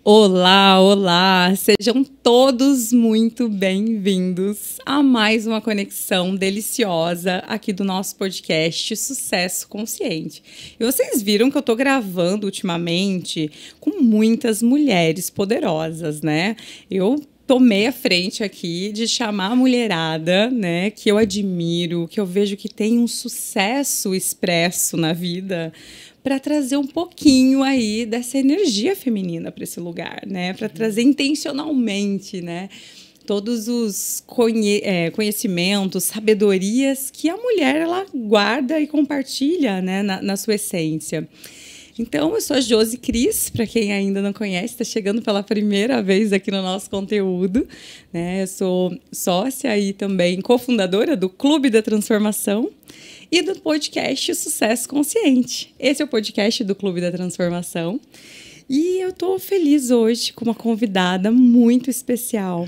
Olá, olá! Sejam todos muito bem-vindos a mais uma conexão deliciosa aqui do nosso podcast Sucesso Consciente. E vocês viram que eu tô gravando ultimamente com muitas mulheres poderosas, né? Eu tomei a frente aqui de chamar a mulherada, né, que eu admiro, que eu vejo que tem um sucesso expresso na vida, para trazer um pouquinho aí dessa energia feminina para esse lugar, né? Para trazer intencionalmente, né? Todos os conhecimentos, sabedorias que a mulher ela guarda e compartilha, né? na sua essência. Então, eu sou a Josi Cris, para quem ainda não conhece, está chegando pela primeira vez aqui no nosso conteúdo, né? Eu sou sócia e também cofundadora do Clube da Transformação e do podcast Sucesso Consciente. Esse é o podcast do Clube da Transformação. E eu estou feliz hoje com uma convidada muito especial,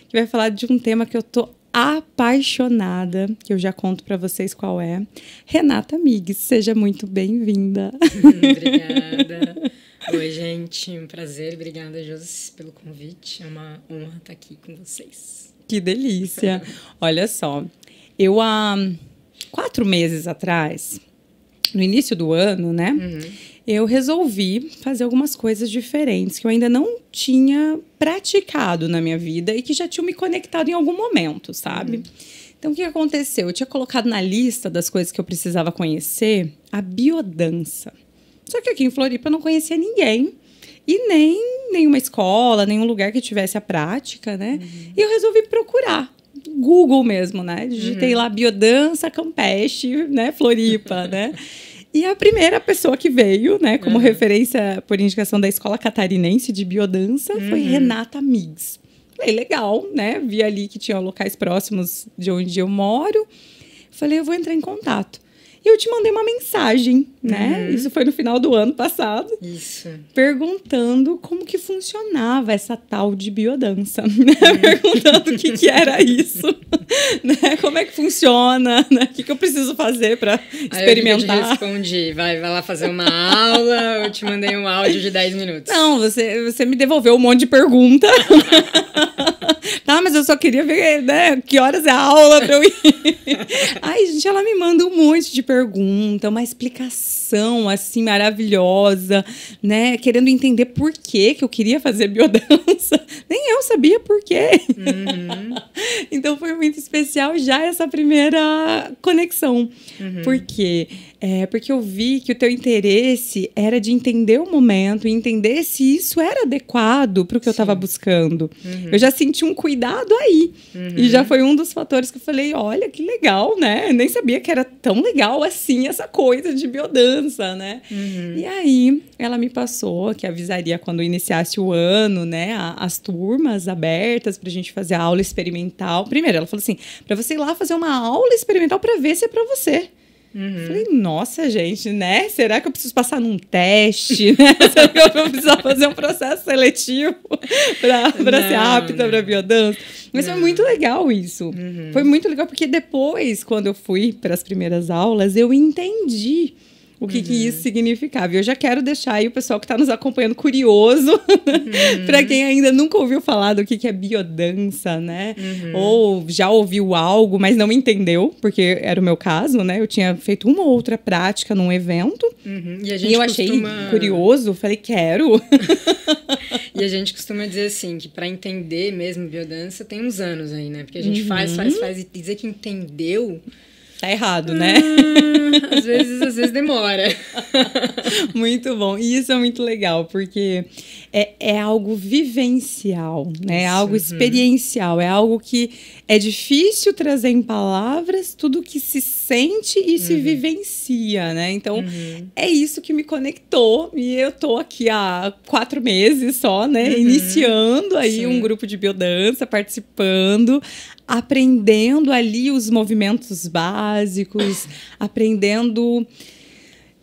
que vai falar de um tema que eu estou apaixonada, que eu já conto para vocês qual é. Renata Migues, seja muito bem-vinda. Obrigada. Oi, gente, um prazer. Obrigada, Josi, pelo convite. É uma honra estar aqui com vocês. Que delícia. Olha só, eu há 4 meses atrás, no início do ano, né? Eu resolvi fazer algumas coisas diferentes que eu ainda não tinha praticado na minha vida e que já tinham me conectado em algum momento, sabe? Então, o que aconteceu? Eu tinha colocado na lista das coisas que eu precisava conhecer a biodança. Só que aqui em Floripa eu não conhecia ninguém e nem nenhuma escola, nenhum lugar que tivesse a prática, né? E eu resolvi procurar. Google mesmo, né? Digitei lá biodança Campeche, né? Floripa, né? E a primeira pessoa que veio, né, como referência por indicação da Escola Catarinense de Biodança, foi Renata Migues. Falei, legal, né? Vi ali que tinha locais próximos de onde eu moro. Falei, eu vou entrar em contato. E eu te mandei uma mensagem, né? Isso foi no final do ano passado. Isso. Perguntando como que funcionava essa tal de biodança. Perguntando o que era isso. Né? Como é que funciona? Né? O que eu preciso fazer para experimentar? Aí eu te respondi, vai lá fazer uma aula, eu te mandei um áudio de 10 minutos. Não, você me devolveu um monte de pergunta. Tá, mas eu só queria ver, né, que horas é a aula para eu ir. Ai, gente, ela me manda um monte de pergunta, uma explicação, assim, maravilhosa, né, querendo entender por que eu queria fazer biodança. Nem eu sabia por quê. Então, foi muito especial já essa primeira conexão. Por quê? Porque eu vi que o teu interesse era de entender o momento e entender se isso era adequado para o que eu estava buscando. Eu já senti um cuidado aí. E já foi um dos fatores que eu falei, olha, que legal, né? Eu nem sabia que era tão legal assim essa coisa de biodança, né? E aí, ela me passou que avisaria quando iniciasse o ano, né? As turmas abertas para a gente fazer a aula experimental. Primeiro, ela falou assim, para você ir lá fazer uma aula experimental para ver se é para você. Falei, nossa, gente, né? Será que eu preciso passar num teste? Né? Será que eu vou precisar fazer um processo seletivo para ser apta para biodança? Mas foi muito legal isso. Foi muito legal porque depois, quando eu fui para as primeiras aulas, eu entendi o que isso significava. Eu já quero deixar aí o pessoal que está nos acompanhando curioso, para quem ainda nunca ouviu falar do que é biodança, né? Ou já ouviu algo, mas não entendeu, porque era o meu caso, né? Eu tinha feito uma ou outra prática num evento, e eu achei curioso, falei, quero. E a gente costuma dizer assim, que para entender mesmo biodança tem uns anos aí, né? Porque a gente faz e dizer que entendeu... Tá errado, né? Às vezes demora. Muito bom. E isso é muito legal, porque é algo vivencial, né? É algo experiencial, é algo que é difícil trazer em palavras tudo que se sente e se vivencia, né? Então, é isso que me conectou. E eu tô aqui há 4 meses só, né? Iniciando aí um grupo de biodança, participando, aprendendo ali os movimentos básicos, aprendendo...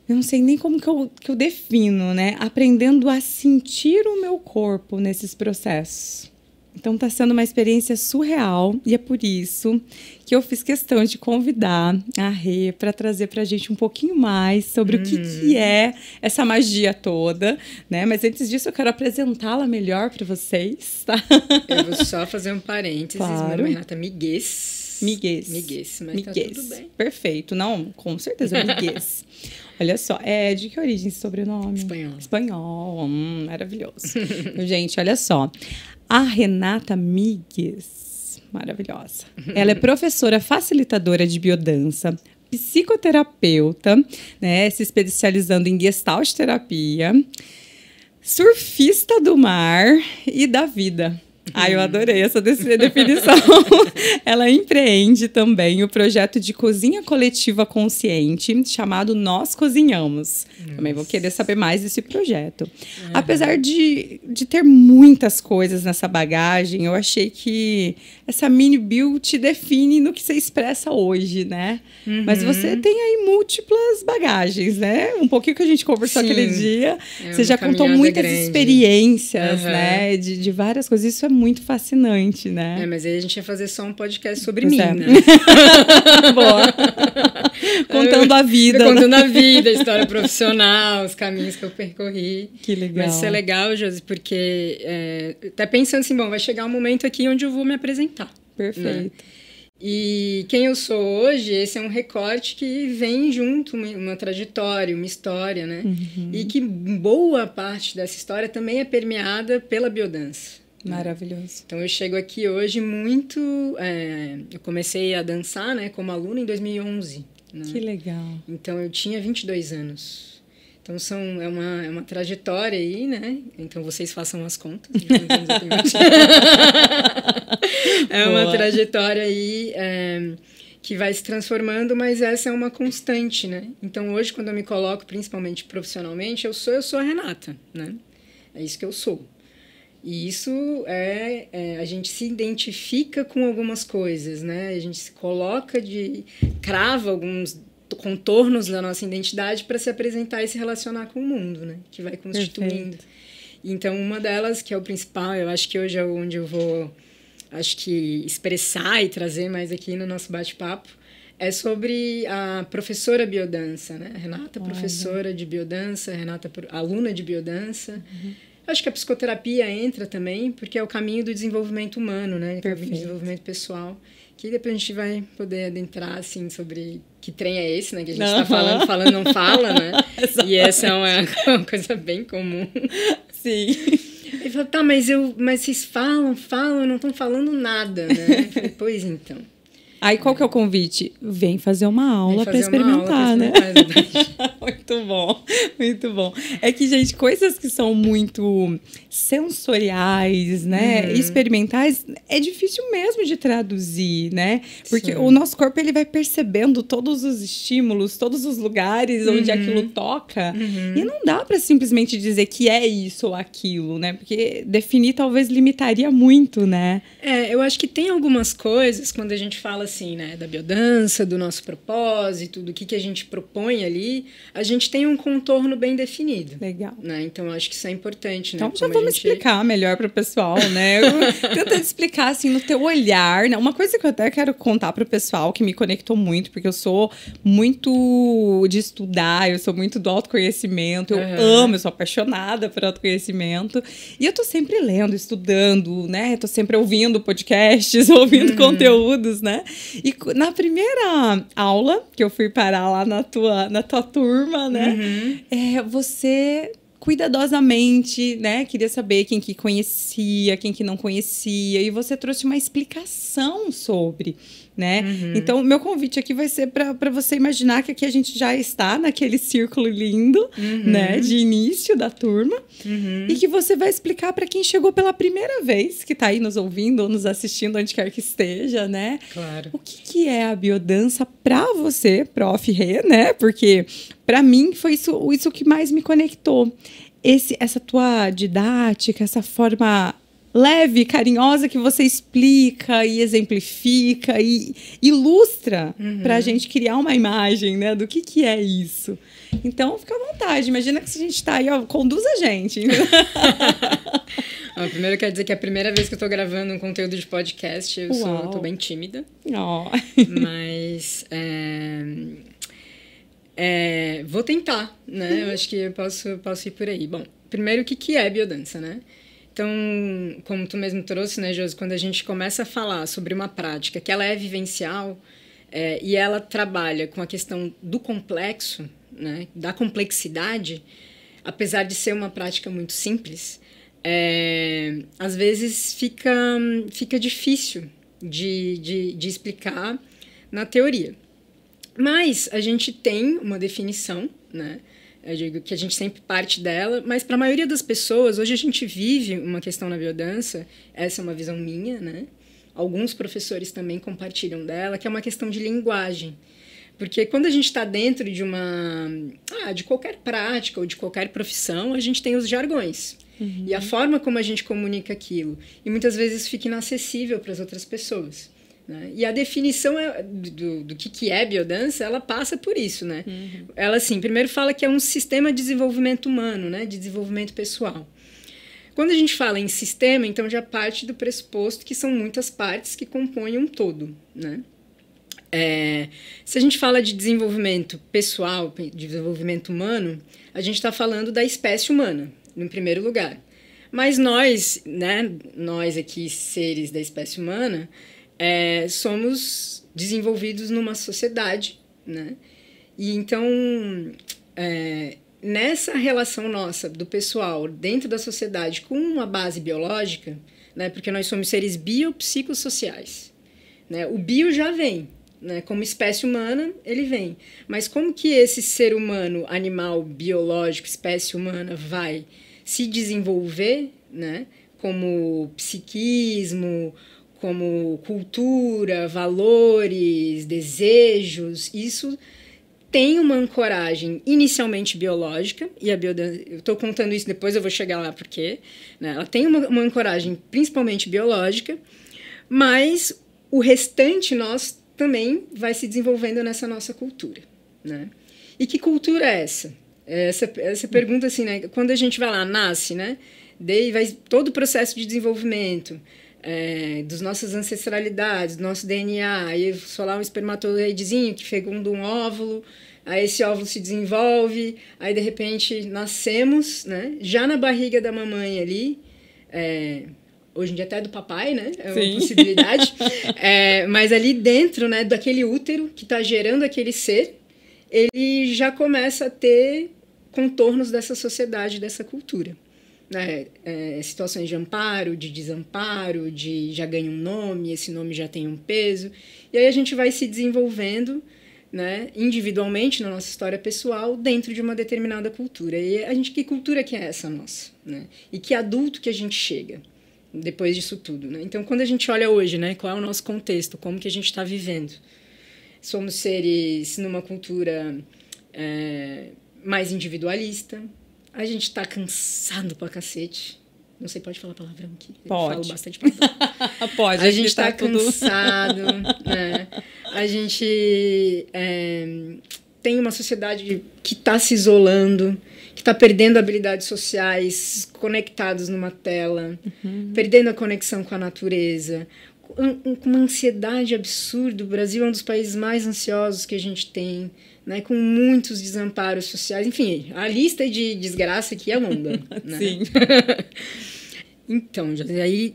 Eu não sei nem como que eu defino, né? Aprendendo a sentir o meu corpo nesses processos. Então está sendo uma experiência surreal e é por isso que eu fiz questão de convidar a Rê para trazer para a gente um pouquinho mais sobre o que é essa magia toda, né? Mas antes disso eu quero apresentá-la melhor para vocês, tá? Eu vou só fazer um parênteses. Claro. Meu nome é Renata Miguez, mas tá tudo bem. Perfeito. Não, com certeza, Miguez. Olha só, de que origem esse sobrenome? Espanhol, maravilhoso. Gente, olha só. A Renata Miguez, maravilhosa. Ela é professora facilitadora de biodança, psicoterapeuta, né, se especializando em gestalt terapia, surfista do mar e da vida. Eu adorei essa definição. Ela empreende também o projeto de cozinha coletiva consciente, chamado Nós Cozinhamos. Também vou querer saber mais desse projeto. Apesar de ter muitas coisas nessa bagagem, eu achei que essa mini bio te define no que você expressa hoje, né? Mas você tem aí múltiplas bagagens, né? Um pouquinho que a gente conversou aquele dia. Você já contou muitas experiências, né? De várias coisas. Isso é muito fascinante, né? Mas aí a gente ia fazer só um podcast sobre mim, né? Boa. Contando a vida. Contando a vida, a história profissional, os caminhos que eu percorri. Que legal. Mas isso é legal, Josi, porque até pensando assim, bom, vai chegar um momento aqui onde eu vou me apresentar. Perfeito. Né? E quem eu sou hoje, esse é um recorte que vem junto, uma trajetória, uma história, né? E que boa parte dessa história também é permeada pela biodança. Maravilhoso. Então eu chego aqui hoje muito... eu comecei a dançar, né, como aluna em 2011. Né? Que legal. Então eu tinha 22 anos. Então é uma trajetória aí, né? Então vocês façam as contas. De quantos anos eu tenho hoje. É uma trajetória aí que vai se transformando, mas essa é uma constante, né? Então hoje, quando eu me coloco, principalmente profissionalmente, eu sou a Renata, né? É isso que eu sou. E isso a gente se identifica com algumas coisas, né? A gente se coloca crava alguns contornos da nossa identidade para se apresentar e se relacionar com o mundo, né? Que vai constituindo. Perfeito. Então, uma delas, que é o principal, eu acho que hoje é onde eu vou, expressar e trazer mais aqui no nosso bate-papo, é sobre a professora biodança, né? Renata, professora de biodança, Renata, aluna de biodança. Acho que a psicoterapia entra também, porque é o caminho do desenvolvimento humano, né? Do desenvolvimento pessoal. Que depois a gente vai poder adentrar, assim, sobre que trem é esse, né? Que a gente está falando, não fala, né? E essa é uma coisa bem comum. Sim. Ele falou, tá, mas vocês falam, não estão falando nada, né? Eu falei, pois então. Aí qual que é o convite? Vem fazer uma aula para experimentar, né? Muito bom, muito bom. É que, gente, coisas que são muito sensoriais, né? Experimentais, é difícil mesmo de traduzir, né? Porque o nosso corpo, ele vai percebendo todos os estímulos, todos os lugares onde aquilo toca. E não dá para simplesmente dizer que é isso ou aquilo, né? Porque definir talvez limitaria muito, né? Eu acho que tem algumas coisas, quando a gente fala assim, né, da biodança, do nosso propósito, do que a gente propõe ali, a gente tem um contorno bem definido. Legal. Né? Então, eu acho que isso é importante. Então, né? já vamos explicar melhor para o pessoal, né? Tentando explicar, assim, no teu olhar, né? Uma coisa que eu até quero contar para o pessoal, que me conectou muito, porque eu sou muito de estudar, eu sou muito do autoconhecimento, eu amo, eu sou apaixonada por autoconhecimento, e eu tô sempre lendo, estudando, né? Tô sempre ouvindo podcasts, ouvindo conteúdos, né? E na primeira aula que eu fui parar lá na tua turma, né? Você cuidadosamente, né? Queria saber quem que conhecia, quem que não conhecia, e você trouxe uma explicação sobre, né? Então, meu convite aqui vai ser para você imaginar que aqui a gente já está naquele círculo lindo, né? De início da turma, e que você vai explicar para quem chegou pela primeira vez, que está aí nos ouvindo ou nos assistindo, onde quer que esteja, né? Claro. O que é a biodança para você, Prof. Rê, né? Porque para mim foi isso que mais me conectou. Essa tua didática, essa forma leve, carinhosa que você explica e exemplifica e ilustra para a gente criar uma imagem, né, do que é isso. Então, fica à vontade. Imagina que se a gente está aí, ó, conduz a gente. Primeiro eu quero dizer que é a primeira vez que eu estou gravando um conteúdo de podcast, eu tô bem tímida. Mas vou tentar, né? Eu acho que eu posso ir por aí. Bom, primeiro, o que é biodança, né? Então, como tu mesmo trouxe, né, Josi, quando a gente começa a falar sobre uma prática que ela é vivencial e ela trabalha com a questão do complexo, né, da complexidade, apesar de ser uma prática muito simples, às vezes fica difícil de explicar na teoria. Mas a gente tem uma definição, né? Eu digo que a gente sempre parte dela, mas para a maioria das pessoas, hoje a gente vive uma questão na biodança, essa é uma visão minha, né? Alguns professores também compartilham dela, que é uma questão de linguagem. Porque quando a gente está dentro de qualquer prática ou de qualquer profissão, a gente tem os jargões. Uhum. E a forma como a gente comunica aquilo. E muitas vezes fica inacessível para as outras pessoas. Né? E a definição do que é biodança, ela passa por isso, né? Uhum. Ela, assim, primeiro fala que é um sistema de desenvolvimento humano, né? De desenvolvimento pessoal. Quando a gente fala em sistema, então já parte do pressuposto que são muitas partes que compõem um todo, né? Se a gente fala de desenvolvimento pessoal, de desenvolvimento humano, a gente está falando da espécie humana, no primeiro lugar. Mas nós, né? Nós aqui, seres da espécie humana, somos desenvolvidos numa sociedade, né? E então, nessa relação nossa do pessoal dentro da sociedade com uma base biológica, né? Porque nós somos seres biopsicossociais, né? O bio já vem, né? Como espécie humana, ele vem. Mas como que esse ser humano, animal, biológico, espécie humana, vai se desenvolver, né? Como psiquismo, como cultura, valores, desejos, isso tem uma ancoragem inicialmente biológica, e a biodança, eu estou contando isso, depois eu vou chegar lá porque, né, ela tem uma ancoragem principalmente biológica, mas o restante nós também vai se desenvolvendo nessa nossa cultura, né? E que cultura é essa? Essa pergunta, assim, né, quando a gente vai lá, nasce, né, daí vai todo o processo de desenvolvimento, das nossas ancestralidades, do nosso DNA, aí só lá um espermatozoidezinho que fecunda um óvulo, aí esse óvulo se desenvolve, aí de repente nascemos, né? Já na barriga da mamãe ali, hoje em dia até do papai, né? É uma possibilidade, mas ali dentro, né, daquele útero que está gerando aquele ser, ele já começa a ter contornos dessa sociedade, dessa cultura. Situações de amparo, de desamparo, já ganha um nome, esse nome já tem um peso. E aí a gente vai se desenvolvendo, né, individualmente na nossa história pessoal dentro de uma determinada cultura. E que cultura que é essa nossa? Né? E que adulto que a gente chega depois disso tudo? Né? Então, quando a gente olha hoje, né, qual é o nosso contexto, como que a gente está vivendo? Somos seres numa cultura mais individualista. A gente tá cansado pra cacete. Não sei, pode falar palavrão aqui? Pode. Eu falo bastante palavrão. Pode. A gente tá cansado, né? A gente tem uma sociedade que tá se isolando, que tá perdendo habilidades sociais, conectados numa tela, perdendo a conexão com a natureza, com uma ansiedade absurda. O Brasil é um dos países mais ansiosos que a gente tem, né, com muitos desamparos sociais. Enfim, a lista de desgraça aqui é longa. Né? Sim. Então, aí,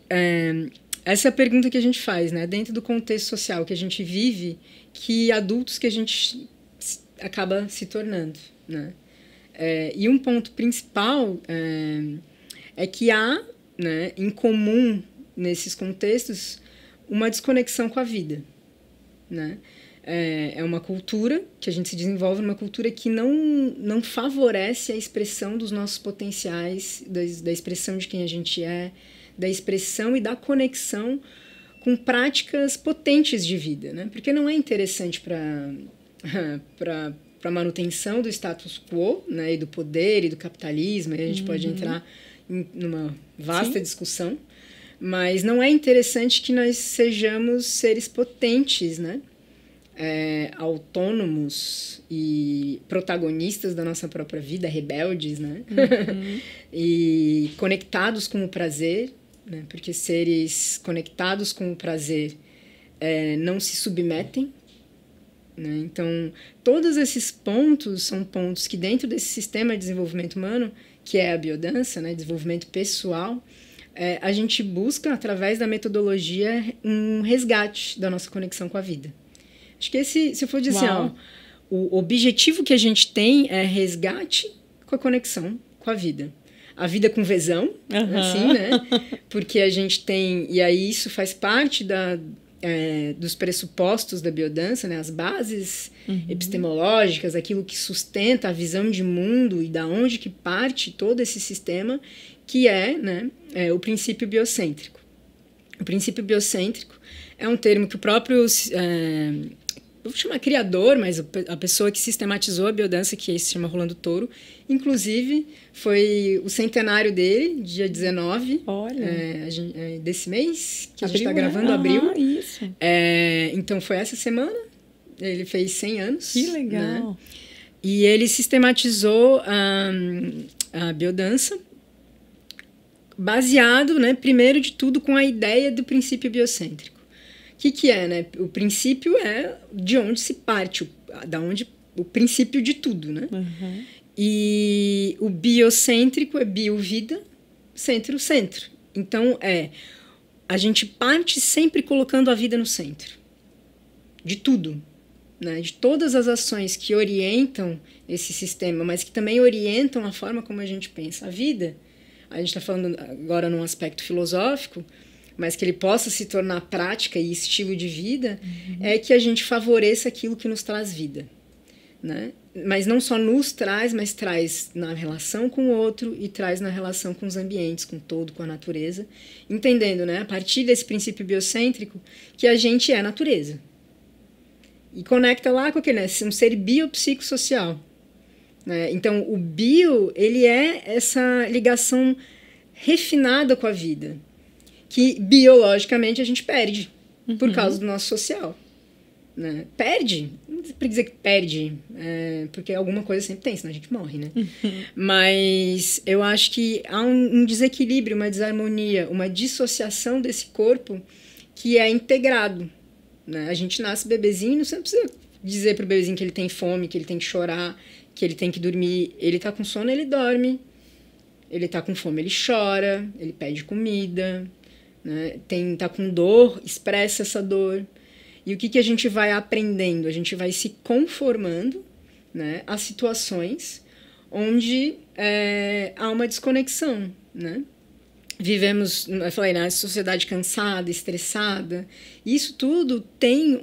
essa é a pergunta que a gente faz, né? Dentro do contexto social que a gente vive, que adultos que a gente acaba se tornando. Né? E um ponto principal é que há, né, em comum nesses contextos, uma desconexão com a vida. Né? É uma cultura que a gente se desenvolve, uma cultura que não favorece a expressão dos nossos potenciais, da expressão de quem a gente é, da expressão e da conexão com práticas potentes de vida, né? Porque não é interessante para a manutenção do status quo, né, e do poder e do capitalismo, aí a gente pode entrar numa vasta discussão, mas não é interessante que nós sejamos seres potentes, né? autônomos e protagonistas da nossa própria vida, rebeldes, né? E conectados com o prazer, né? Porque seres conectados com o prazer não se submetem, né? Então, todos esses pontos são pontos que dentro desse sistema de desenvolvimento humano, que é a biodança, né? Desenvolvimento pessoal, a gente busca, através da metodologia, um resgate da nossa conexão com a vida. Acho que esse, se eu for dizer assim, ó, o objetivo que a gente tem é resgate com a conexão com a vida. A vida com visão, assim, né? Porque a gente tem... E aí isso faz parte dos pressupostos da biodança, né? As bases epistemológicas, aquilo que sustenta a visão de mundo e da onde que parte todo esse sistema, que né, o princípio biocêntrico. O princípio biocêntrico é um termo que o próprio... eu vou chamar criador, mas a pessoa que sistematizou a biodança, que se chama Rolando Toro, inclusive foi o centenário dele, dia 19 desse mês, que a gente está gravando, abril. Isso. Então foi essa semana, ele fez 100 anos. Que legal. Né? E ele sistematizou a biodança, baseado, né, primeiro de tudo, com a ideia do princípio biocêntrico. O que é, né? O princípio é de onde se parte, o princípio de tudo, né? E o biocêntrico é bio-vida, centro. Então, a gente parte sempre colocando a vida no centro. De tudo, né? De todas as ações que orientam esse sistema, mas que também orientam a forma como a gente pensa. A vida, a gente está falando agora num aspecto filosófico, mas que ele possa se tornar prática e estilo de vida, é que a gente favoreça aquilo que nos traz vida, né? Mas não só nos traz, mas traz na relação com o outro e traz na relação com os ambientes, com todo, com a natureza, entendendo, né, a partir desse princípio biocêntrico, que a gente é natureza. E conecta lá com aquele, né, um ser biopsicossocial, né? Então, o bio, ele é essa ligação refinada com a vida, que biologicamente a gente perde por causa do nosso social, né? Perde, não dá pra dizer que perde, porque alguma coisa sempre tem, senão a gente morre, né? Mas eu acho que há um desequilíbrio, uma desarmonia, uma dissociação desse corpo que é integrado, né? A gente nasce bebezinho, você não precisa dizer pro bebezinho que ele tem fome, que ele tem que chorar, que ele tem que dormir. Ele tá com sono, ele dorme. Ele tá com fome, ele chora, ele pede comida, né? Tá com dor, expressa essa dor. E o que a gente vai aprendendo? A gente vai se conformando, né, a situações onde há uma desconexão, né? Vivemos, eu falei, na sociedade cansada, estressada. Isso tudo tem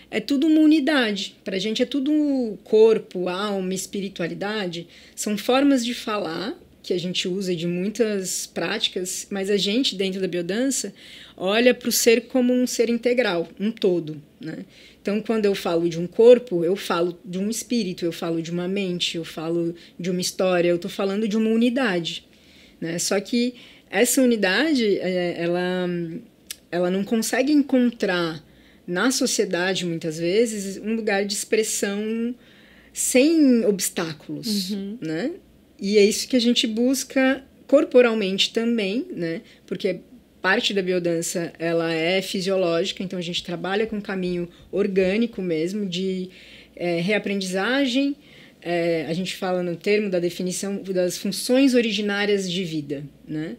é tudo uma unidade. Para a gente é tudo corpo, alma, espiritualidade. São formas de falar que a gente usa de muitas práticas, mas a gente, dentro da biodança, olha para o ser como um ser integral, um todo, né? Então, quando eu falo de um corpo, eu falo de um espírito, eu falo de uma mente, eu falo de uma história, eu estou falando de uma unidade, né? Só que essa unidade, ela não consegue encontrar na sociedade, muitas vezes, um lugar de expressão sem obstáculos, né? E é isso que a gente busca corporalmente também, né? Porque parte da biodança, ela é fisiológica, então a gente trabalha com um caminho orgânico mesmo, de reaprendizagem. A gente fala no termo da definição das funções originárias de vida, né?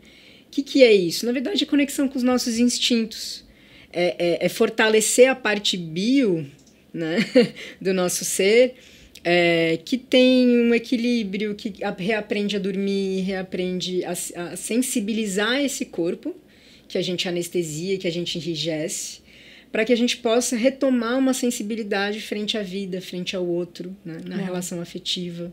O que é isso? Na verdade, é conexão com os nossos instintos. É fortalecer a parte bio, né, do nosso ser, que tem um equilíbrio, que reaprende a dormir, reaprende a sensibilizar esse corpo, que a gente anestesia, que a gente enrijece, para que a gente possa retomar uma sensibilidade frente à vida, frente ao outro, né, na relação afetiva,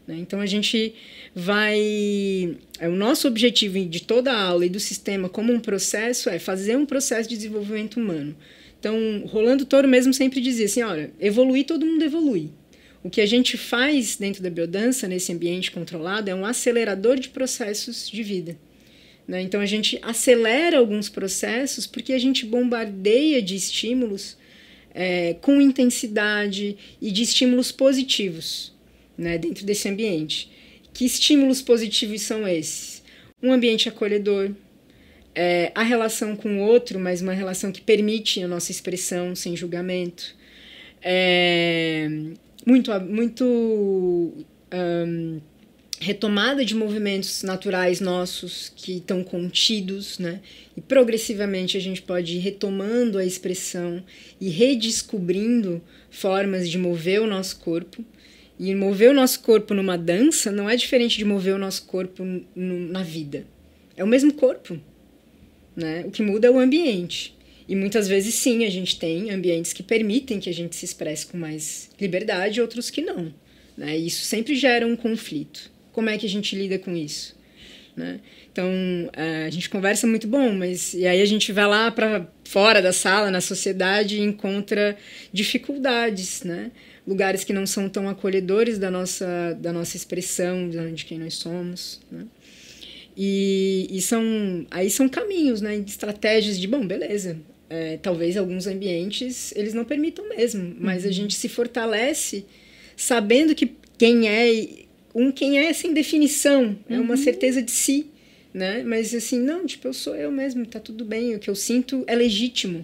né? Então, a gente vai... o nosso objetivo de toda a aula e do sistema como um processo é fazer um processo de desenvolvimento humano. Então, Rolando Toro mesmo sempre dizia assim, olha, evoluir, todo mundo evolui. O que a gente faz dentro da biodança, nesse ambiente controlado, é um acelerador de processos de vida, né? Então, a gente acelera alguns processos porque a gente bombardeia de estímulos com intensidade e de estímulos positivos, né, dentro desse ambiente. Que estímulos positivos são esses? Um ambiente acolhedor, a relação com o outro, mas uma relação que permite a nossa expressão sem julgamento, retomada de movimentos naturais nossos que estão contidos, né? E progressivamente a gente pode ir retomando a expressão e redescobrindo formas de mover o nosso corpo. E mover o nosso corpo numa dança não é diferente de mover o nosso corpo na vida. É o mesmo corpo, né? O que muda é o ambiente. E muitas vezes, sim, a gente tem ambientes que permitem que a gente se expresse com mais liberdade, outros que não, né? E isso sempre gera um conflito. Como é que a gente lida com isso? Né? Então, a gente conversa muito bom, mas e aí a gente vai lá para fora da sala, na sociedade, e encontra dificuldades, né? Lugares que não são tão acolhedores da nossa expressão, de quem nós somos, né? E são caminhos, né? Estratégias de, bom, beleza, talvez alguns ambientes eles não permitam mesmo, mas a gente se fortalece sabendo que quem é sem definição, é uma certeza de si, né? Mas assim, não, tipo, eu sou eu mesmo, tá tudo bem, o que eu sinto é legítimo,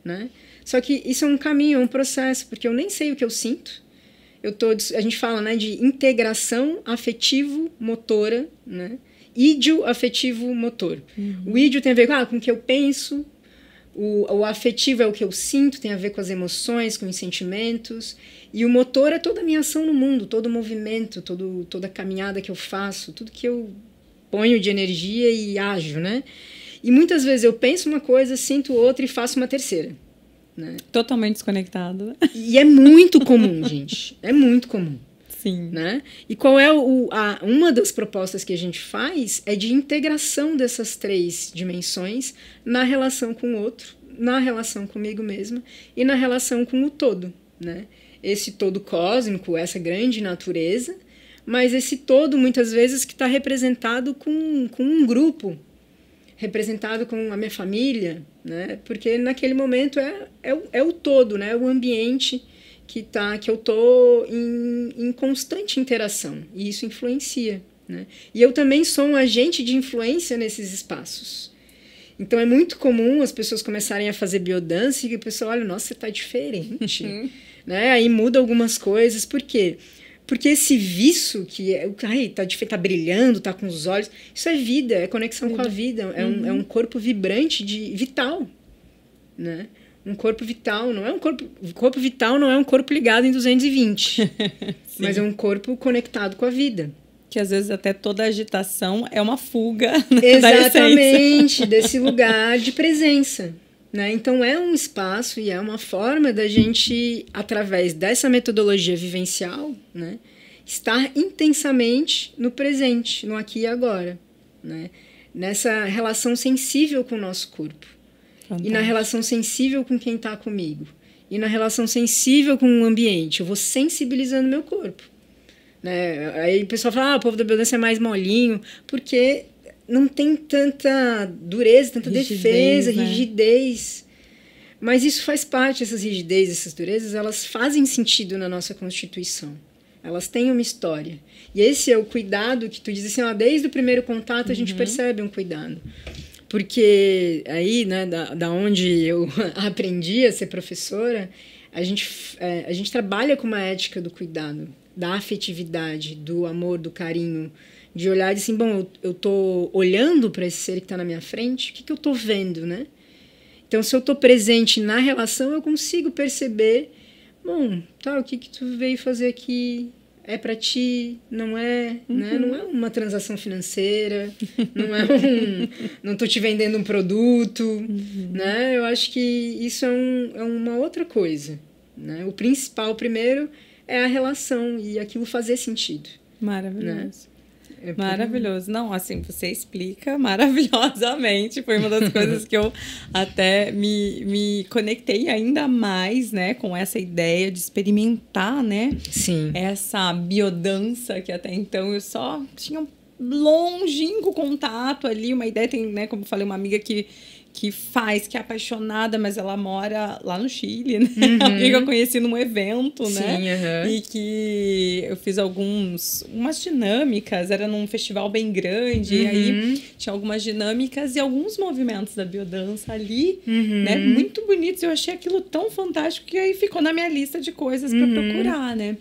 né? Só que isso é um caminho, é um processo, porque eu nem sei o que eu sinto. A gente fala, né, de integração afetivo-motora, né? Ídio afetivo-motor. O ídio tem a ver com o que eu penso, o afetivo é o que eu sinto, tem a ver com as emoções, com os sentimentos. E o motor é toda a minha ação no mundo, todo o movimento, toda a caminhada que eu faço, tudo que eu ponho de energia e ajo, né? E muitas vezes eu penso uma coisa, sinto outra e faço uma terceira, né? Totalmente desconectado, né? E é muito comum, gente. É muito comum. Sim. Né? E qual é uma das propostas que a gente faz é de integração dessas 3 dimensões na relação com o outro, na relação comigo mesma e na relação com o todo, né? Esse todo cósmico, essa grande natureza, mas esse todo, muitas vezes, que está representado com um grupo, representado com a minha família, né? Porque naquele momento é o todo, né? O ambiente que eu estou em constante interação, e isso influencia, né? E eu também sou um agente de influência nesses espaços. Então é muito comum as pessoas começarem a fazer biodança e o pessoal olha, nossa, você está diferente. Né? Aí muda algumas coisas. Por quê? Porque esse viço que tá brilhando, tá com os olhos, isso é vida, é conexão com a vida, é um corpo vibrante, vital, né? Um corpo vital, não é um corpo vital não é um corpo ligado em 220, mas é um corpo conectado com a vida. Que às vezes até toda agitação é uma fuga, né, exatamente, desse lugar de presença. Né? Então é um espaço e é uma forma da gente, através dessa metodologia vivencial, né, estar intensamente no presente, no aqui e agora. Né? Nessa relação sensível com o nosso corpo. Fantástico. E na relação sensível com quem está comigo. E na relação sensível com o ambiente. Eu vou sensibilizando meu corpo. Né? Aí o pessoal fala, o povo da biodança é mais molinho, porque não tem tanta dureza, tanta defesa, rigidez. Mas isso faz parte, essas rigidez, essas durezas, elas fazem sentido na nossa Constituição. Elas têm uma história. E esse é o cuidado que tu diz assim, desde o primeiro contato a gente percebe um cuidado. Porque aí, né, da onde eu aprendi a ser professora, a gente trabalha com uma ética do cuidado, da afetividade, do amor, do carinho, de olhar e dizer assim, bom, eu tô olhando para esse ser que está na minha frente, o que eu tô vendo, né? Então, se eu tô presente na relação, eu consigo perceber, bom, tá, o que tu veio fazer aqui é para ti, não é, né? Não é uma transação financeira, não tô te vendendo um produto, né? Eu acho que isso é uma outra coisa, né? O principal, primeiro, é a relação e aquilo fazer sentido. Maravilhoso. Né? Maravilhoso. Não, assim, você explica maravilhosamente. Foi uma das coisas que eu até me conectei ainda mais, né? Com essa ideia de experimentar, né? Sim. Essa biodança que até então eu só tinha um longínquo contato ali. Uma ideia, tem, né? Como eu falei, uma amiga que que faz, que é apaixonada, mas ela mora lá no Chile, né? Alguém que eu conheci num evento, né? E que eu fiz umas dinâmicas, era num festival bem grande, e aí tinha algumas dinâmicas e alguns movimentos da biodança ali, né? Muito bonitos, eu achei aquilo tão fantástico que aí ficou na minha lista de coisas para procurar, né?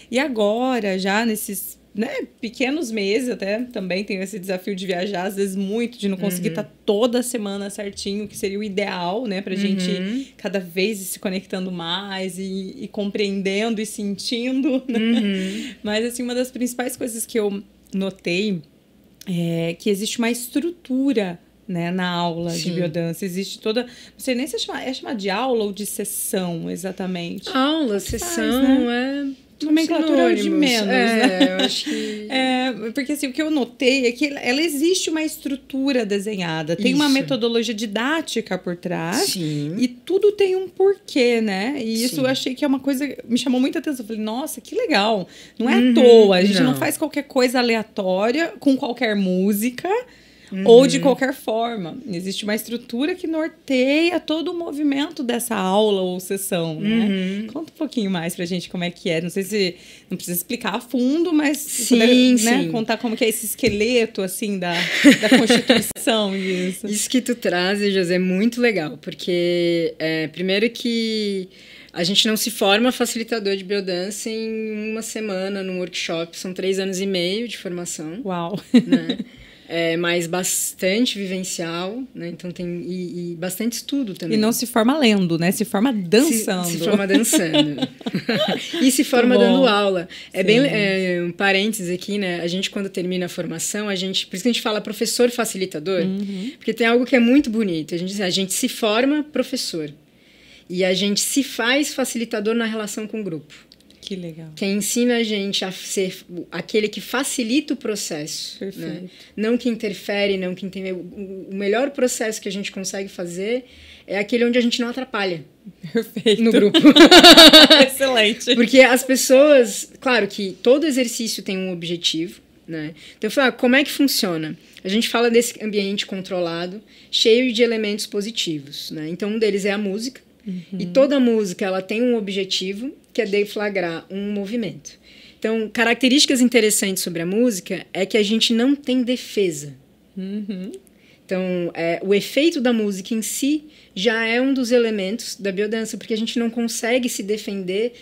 E agora, já nesses... né, pequenos meses, até também tenho esse desafio de viajar, às vezes muito, de não conseguir estar toda semana certinho, que seria o ideal, né, pra gente cada vez ir se conectando mais e compreendendo e sentindo, né? Mas, assim, uma das principais coisas que eu notei é que existe uma estrutura, né, na aula de biodança. Existe toda... Não sei nem se é chamar de aula ou de sessão, exatamente. Aula, sessão, né? Nomenclatura de menos, né? Eu acho que... porque assim, o que eu notei é que ela existe uma estrutura desenhada, tem uma metodologia didática por trás. Sim. E tudo tem um porquê, né? E isso eu achei que é uma coisa que me chamou muita atenção. Eu falei, nossa, que legal. Não é à toa, a gente não faz qualquer coisa aleatória com qualquer música. Ou de qualquer forma. Existe uma estrutura que norteia todo o movimento dessa aula ou sessão, né? Conta um pouquinho mais pra gente como é que é. Não sei se... Não precisa explicar a fundo, mas... Sim, né, contar como que é esse esqueleto, assim, da constituição disso. Isso que tu traz, José, é muito legal. Porque, primeiro que... A gente não se forma facilitador de biodança em uma semana, num workshop. São 3 anos e meio de formação. Uau! Né? Mas bastante vivencial, né? Então tem e bastante estudo também. E não se forma lendo, né? Se forma dançando. Se forma dançando. E se forma dando aula. Bem um parênteses aqui, né? A gente, quando termina a formação, por isso que a gente fala professor facilitador, porque tem algo que é muito bonito. A gente se forma professor. E a gente se faz facilitador na relação com o grupo. Que legal. Quem ensina a gente a ser aquele que facilita o processo. Perfeito. Né? Não que interfere, não que entende. O melhor processo que a gente consegue fazer é aquele onde a gente não atrapalha. Perfeito. No grupo. Excelente. Porque as pessoas... Claro que todo exercício tem um objetivo, né? Então, eu falo, como é que funciona? A gente fala desse ambiente controlado, cheio de elementos positivos, né? Então, um deles é a música. E toda música ela tem um objetivo, que é deflagrar um movimento. Então, características interessantes sobre a música é que a gente não tem defesa. Então, o efeito da música em si já é um dos elementos da biodança, porque a gente não consegue se defender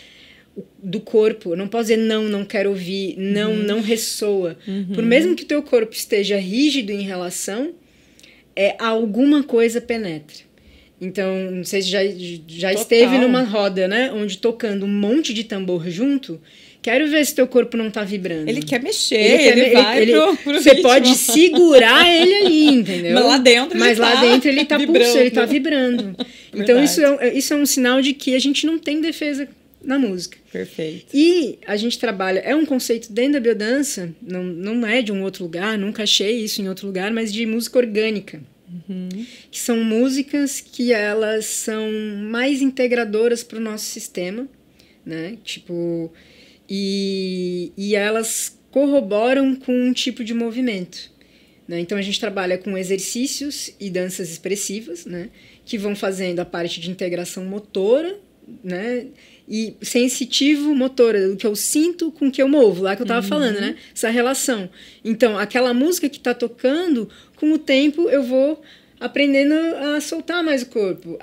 do corpo. Eu não posso dizer não quero ouvir, não ressoa. Por mesmo que o teu corpo esteja rígido em relação, alguma coisa penetra. Então, não sei se já esteve numa roda, né? Onde tocando um monte de tambor junto. Quero ver se teu corpo não tá vibrando. Ele quer mexer, ele vai pro Você ritmo. Pode segurar ele ali, entendeu? Mas lá dentro ele tá pulsando, ele tá vibrando. Então, isso é um sinal de que a gente não tem defesa na música. Perfeito. E a gente trabalha... É um conceito dentro da biodança, não é de um outro lugar, nunca achei isso em outro lugar, mas de música orgânica. Que são músicas que elas são mais integradoras para o nosso sistema, né? Tipo, e elas corroboram com um tipo de movimento, né? Então a gente trabalha com exercícios e danças expressivas, né? Que vão fazendo a parte de integração motora, né? E sensitivo motora, o que eu sinto com o que eu movo, lá que eu estava falando, né? Essa relação. Então, aquela música que está tocando, com o tempo eu vou aprendendo a soltar mais o corpo,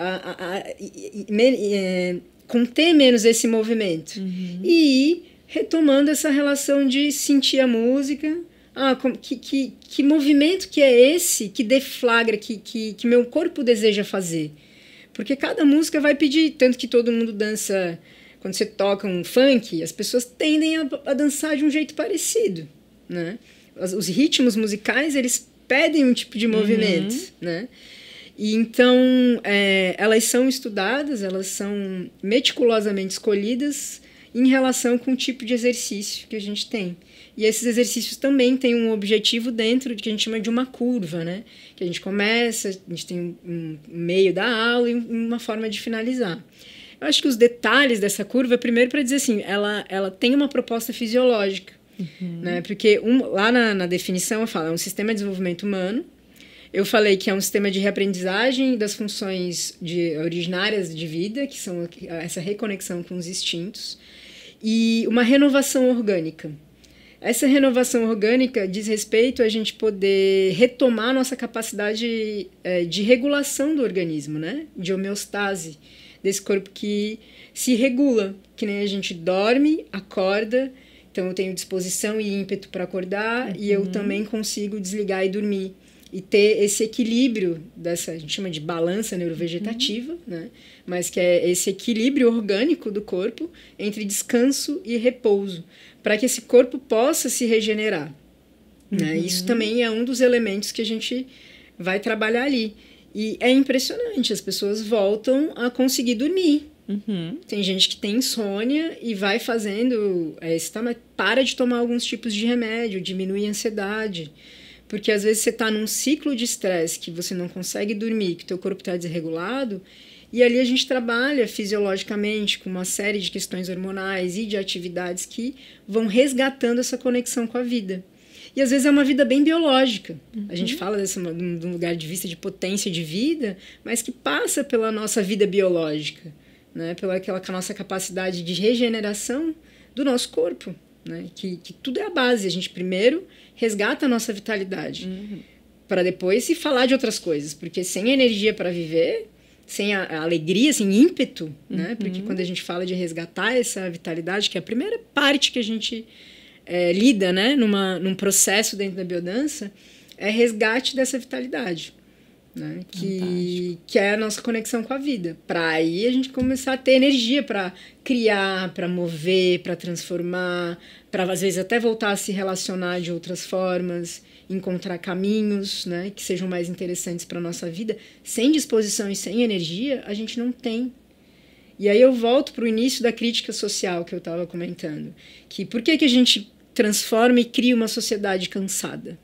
conter menos esse movimento. E ir retomando essa relação de sentir a música. Que movimento que é esse que deflagra, que meu corpo deseja fazer? Porque cada música vai pedir, tanto que todo mundo dança... Quando você toca um funk, as pessoas tendem a dançar de um jeito parecido, né? Os ritmos musicais, eles pedem um tipo de movimento, né? E então, elas são estudadas, elas são meticulosamente escolhidas em relação com o tipo de exercício que a gente tem. E esses exercícios também têm um objetivo dentro de que a gente chama de uma curva, né? Que a gente começa, a gente tem um meio da aula e uma forma de finalizar. Eu acho que os detalhes dessa curva, primeiro para dizer assim, ela tem uma proposta fisiológica, né? Porque lá na definição eu falo, é um sistema de desenvolvimento humano Eu falei que é um sistema de reaprendizagem das funções originárias de vida, que são essa reconexão com os instintos, e uma renovação orgânica. Essa renovação orgânica diz respeito a gente poder retomar nossa capacidade de regulação do organismo, né? De homeostase, desse corpo que se regula, que nem a gente dorme, acorda, então eu tenho disposição e ímpeto para acordar, e eu também consigo desligar e dormir. E ter esse equilíbrio a gente chama de balança neurovegetativa, né? Mas que é esse equilíbrio orgânico do corpo entre descanso e repouso, para que esse corpo possa se regenerar. Né? Isso também é um dos elementos que a gente vai trabalhar ali. E é impressionante, as pessoas voltam a conseguir dormir. Tem gente que tem insônia e vai fazendo, para de tomar alguns tipos de remédio, diminui a ansiedade. Porque às vezes você está num ciclo de estresse que você não consegue dormir, que o teu corpo está desregulado, e ali a gente trabalha fisiologicamente com uma série de questões hormonais e de atividades que vão resgatando essa conexão com a vida. E às vezes é uma vida bem biológica. A gente fala de um lugar de vista de potência de vida, mas que passa pela nossa vida biológica, né? Pela a nossa capacidade de regeneração do nosso corpo, né? Que tudo é a base. A gente primeiro resgata a nossa vitalidade, para depois se falar de outras coisas, porque sem energia para viver, sem a alegria, sem ímpeto, né? Porque quando a gente fala de resgatar essa vitalidade, que é a primeira parte que a gente lida, né? Num processo dentro da biodança, é resgate dessa vitalidade, né? Que é a nossa conexão com a vida. Para aí a gente começar a ter energia para criar, para mover, para transformar, para às vezes até voltar a se relacionar de outras formas, encontrar caminhos, né, que sejam mais interessantes para a nossa vida. Sem disposição e sem energia, a gente não tem. E aí eu volto para o início da crítica social que eu estava comentando. Que por que a gente transforma e cria uma sociedade cansada?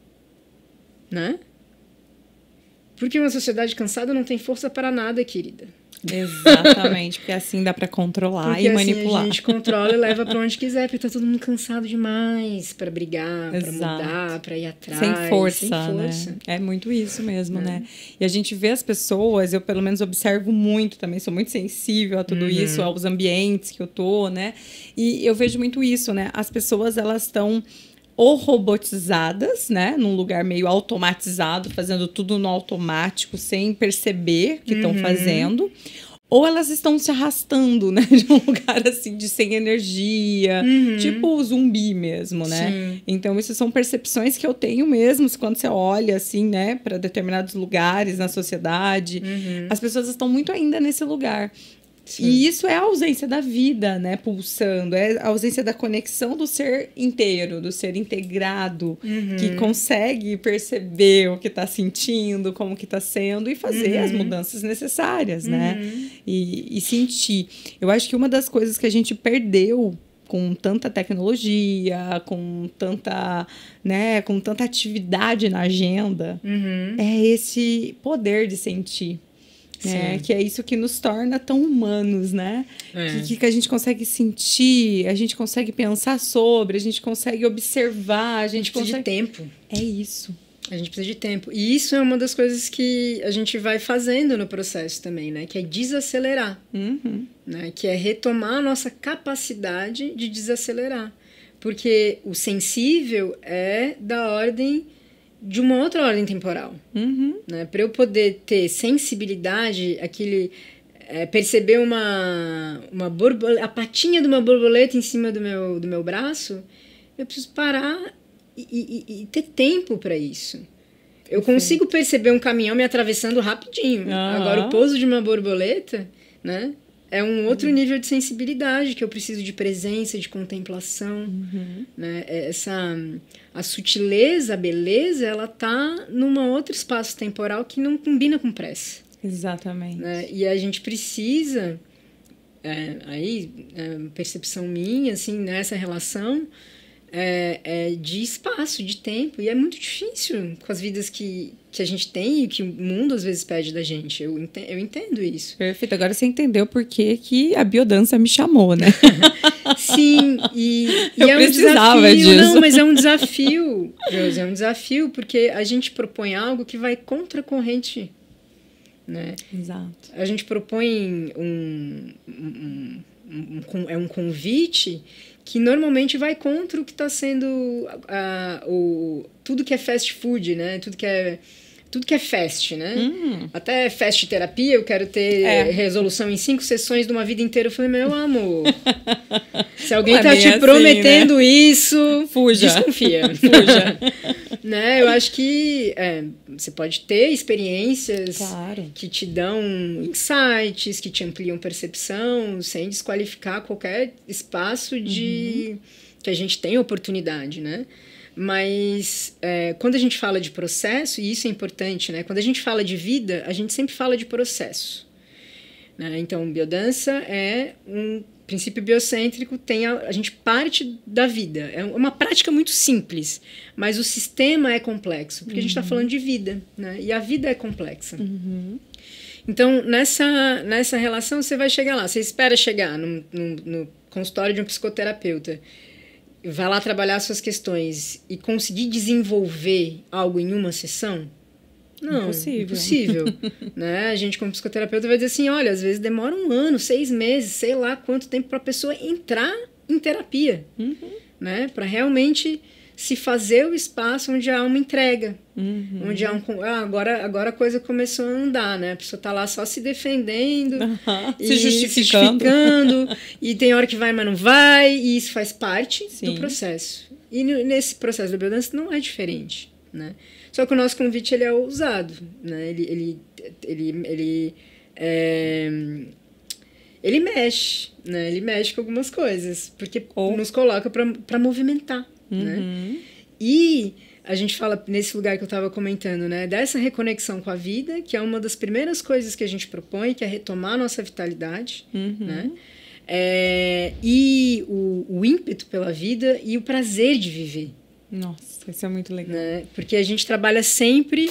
Né? Porque uma sociedade cansada não tem força para nada, querida. Exatamente, porque assim dá para controlar porque e manipular. Assim a gente controla e leva para onde quiser, porque tá todo mundo cansado demais para brigar, para mudar, para ir atrás. Sem força, né? É muito isso mesmo, né? E a gente vê as pessoas, eu pelo menos observo muito também, sou muito sensível a tudo isso, aos ambientes que eu tô, né? E eu vejo muito isso, né? As pessoas, elas estão ou robotizadas, né, num lugar meio automatizado, fazendo tudo no automático, sem perceber que estão fazendo, ou elas estão se arrastando, né, de um lugar assim de sem energia, tipo zumbi mesmo, né? Sim. Então isso são percepções que eu tenho mesmo, quando você olha assim, né, para determinados lugares na sociedade, as pessoas estão muito ainda nesse lugar. Sim. E isso é a ausência da vida, né, pulsando, é a ausência da conexão do ser inteiro, do ser integrado, que consegue perceber o que está sentindo, como que está sendo e fazer as mudanças necessárias, né, e sentir. Eu acho que uma das coisas que a gente perdeu com tanta tecnologia, com tanta, né, com tanta atividade na agenda, é esse poder de sentir. Que é isso que nos torna tão humanos, né? Que a gente consegue sentir, a gente consegue pensar sobre, a gente consegue observar, a gente precisa de tempo. É isso. A gente precisa de tempo. E isso é uma das coisas que a gente vai fazendo no processo também, né? Que é desacelerar. Né? Que é retomar a nossa capacidade de desacelerar. Porque o sensível é da ordem de uma outra ordem temporal. Né? Para eu poder ter sensibilidade, perceber a patinha de uma borboleta em cima do meu braço, eu preciso parar e ter tempo para isso. Eu consigo perceber um caminhão me atravessando rapidinho. Agora, o pouso de uma borboleta, né, é um outro nível de sensibilidade, que eu preciso de presença, de contemplação. Né? A sutileza, a beleza, ela está num outro espaço temporal que não combina com pressa. Exatamente. Né? E a gente precisa, percepção minha, assim, nessa relação, de espaço, de tempo. E é muito difícil com as vidas que a gente tem e que o mundo às vezes pede da gente. Eu entendo isso. Perfeito. Agora você entendeu por que a biodança me chamou, né? Sim, eu é um precisava desafio. disso. Não, mas é um desafio, Josi, é um desafio porque a gente propõe algo que vai contra a corrente, né? Exato. A gente propõe um convite que normalmente vai contra o que está sendo tudo que é fast food, né? Tudo que é fast, né? Até fast terapia, eu quero ter resolução em 5 sessões de uma vida inteira. Eu falei, meu amor, se alguém está te prometendo isso, fuja. Desconfia. Fuja. Né? Eu acho que você pode ter experiências que te dão insights, que te ampliam percepção, sem desqualificar qualquer espaço que a gente tem oportunidade, né? Mas quando a gente fala de processo, e isso é importante, né? Quando a gente fala de vida, a gente sempre fala de processo, né? Então, biodança é um princípio biocêntrico, a gente parte da vida. É uma prática muito simples, mas o sistema é complexo, porque a gente está falando de vida, né? E a vida é complexa. Então, nessa relação, você vai chegar lá, você espera chegar no consultório de um psicoterapeuta, vai lá trabalhar suas questões e conseguir desenvolver algo em uma sessão? Não, impossível. Né? A gente, como psicoterapeuta, vai dizer assim, olha, às vezes demora 1 ano, 6 meses, sei lá quanto tempo para a pessoa entrar em terapia, né? Para realmente se fazer o espaço onde há uma entrega, onde há agora a coisa começou a andar, né? A pessoa está lá só se defendendo, se justificando, e tem hora que vai, mas não vai, e isso faz parte do processo. E nesse processo da biodança não é diferente, né? Só que o nosso convite ele é ousado, né? Ele mexe, né? Ele mexe com algumas coisas, porque nos coloca para movimentar, né? E a gente fala nesse lugar que eu estava comentando, né? Dessa reconexão com a vida, que é uma das primeiras coisas que a gente propõe, que é retomar a nossa vitalidade, né? E o ímpeto pela vida e o prazer de viver. Nossa, isso é muito legal. Né? Porque a gente trabalha sempre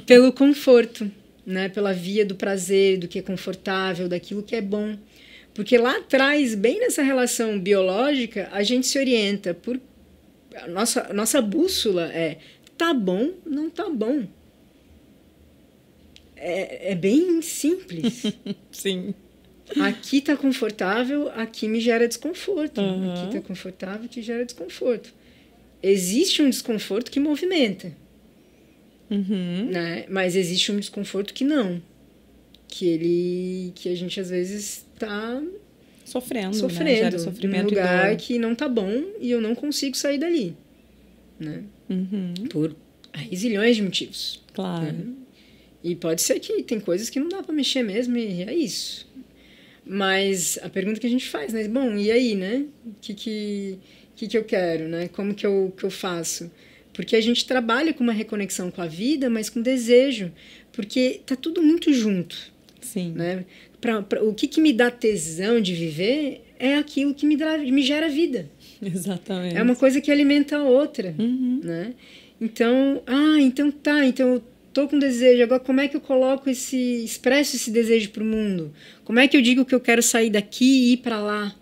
pelo conforto, né? Pela via do prazer, do que é confortável, daquilo que é bom. Porque lá atrás, bem nessa relação biológica, a gente se orienta por... Nossa bússola tá bom, não tá bom. É bem simples. Sim. Aqui tá confortável, aqui me gera desconforto. Aqui tá confortável, aqui gera desconforto. Existe um desconforto que movimenta, né? Mas existe um desconforto que não. Que a gente às vezes está sofrendo, né? Gera sofrimento, num lugar que não tá bom e eu não consigo sair dali, né? Por zilhões de motivos. Claro. Né? E pode ser que tem coisas que não dá para mexer mesmo e é isso. Mas a pergunta que a gente faz, né? Bom, e aí, né? O que eu quero, né? Como que eu faço? Porque a gente trabalha com uma reconexão com a vida, mas com desejo, porque tá tudo muito junto. Sim. Né? O que me dá tesão de viver é aquilo que me gera vida. Exatamente. É uma coisa que alimenta a outra, né? Então, então eu tô com desejo, agora como é que eu expresso esse desejo para o mundo? Como é que eu digo que eu quero sair daqui e ir para lá?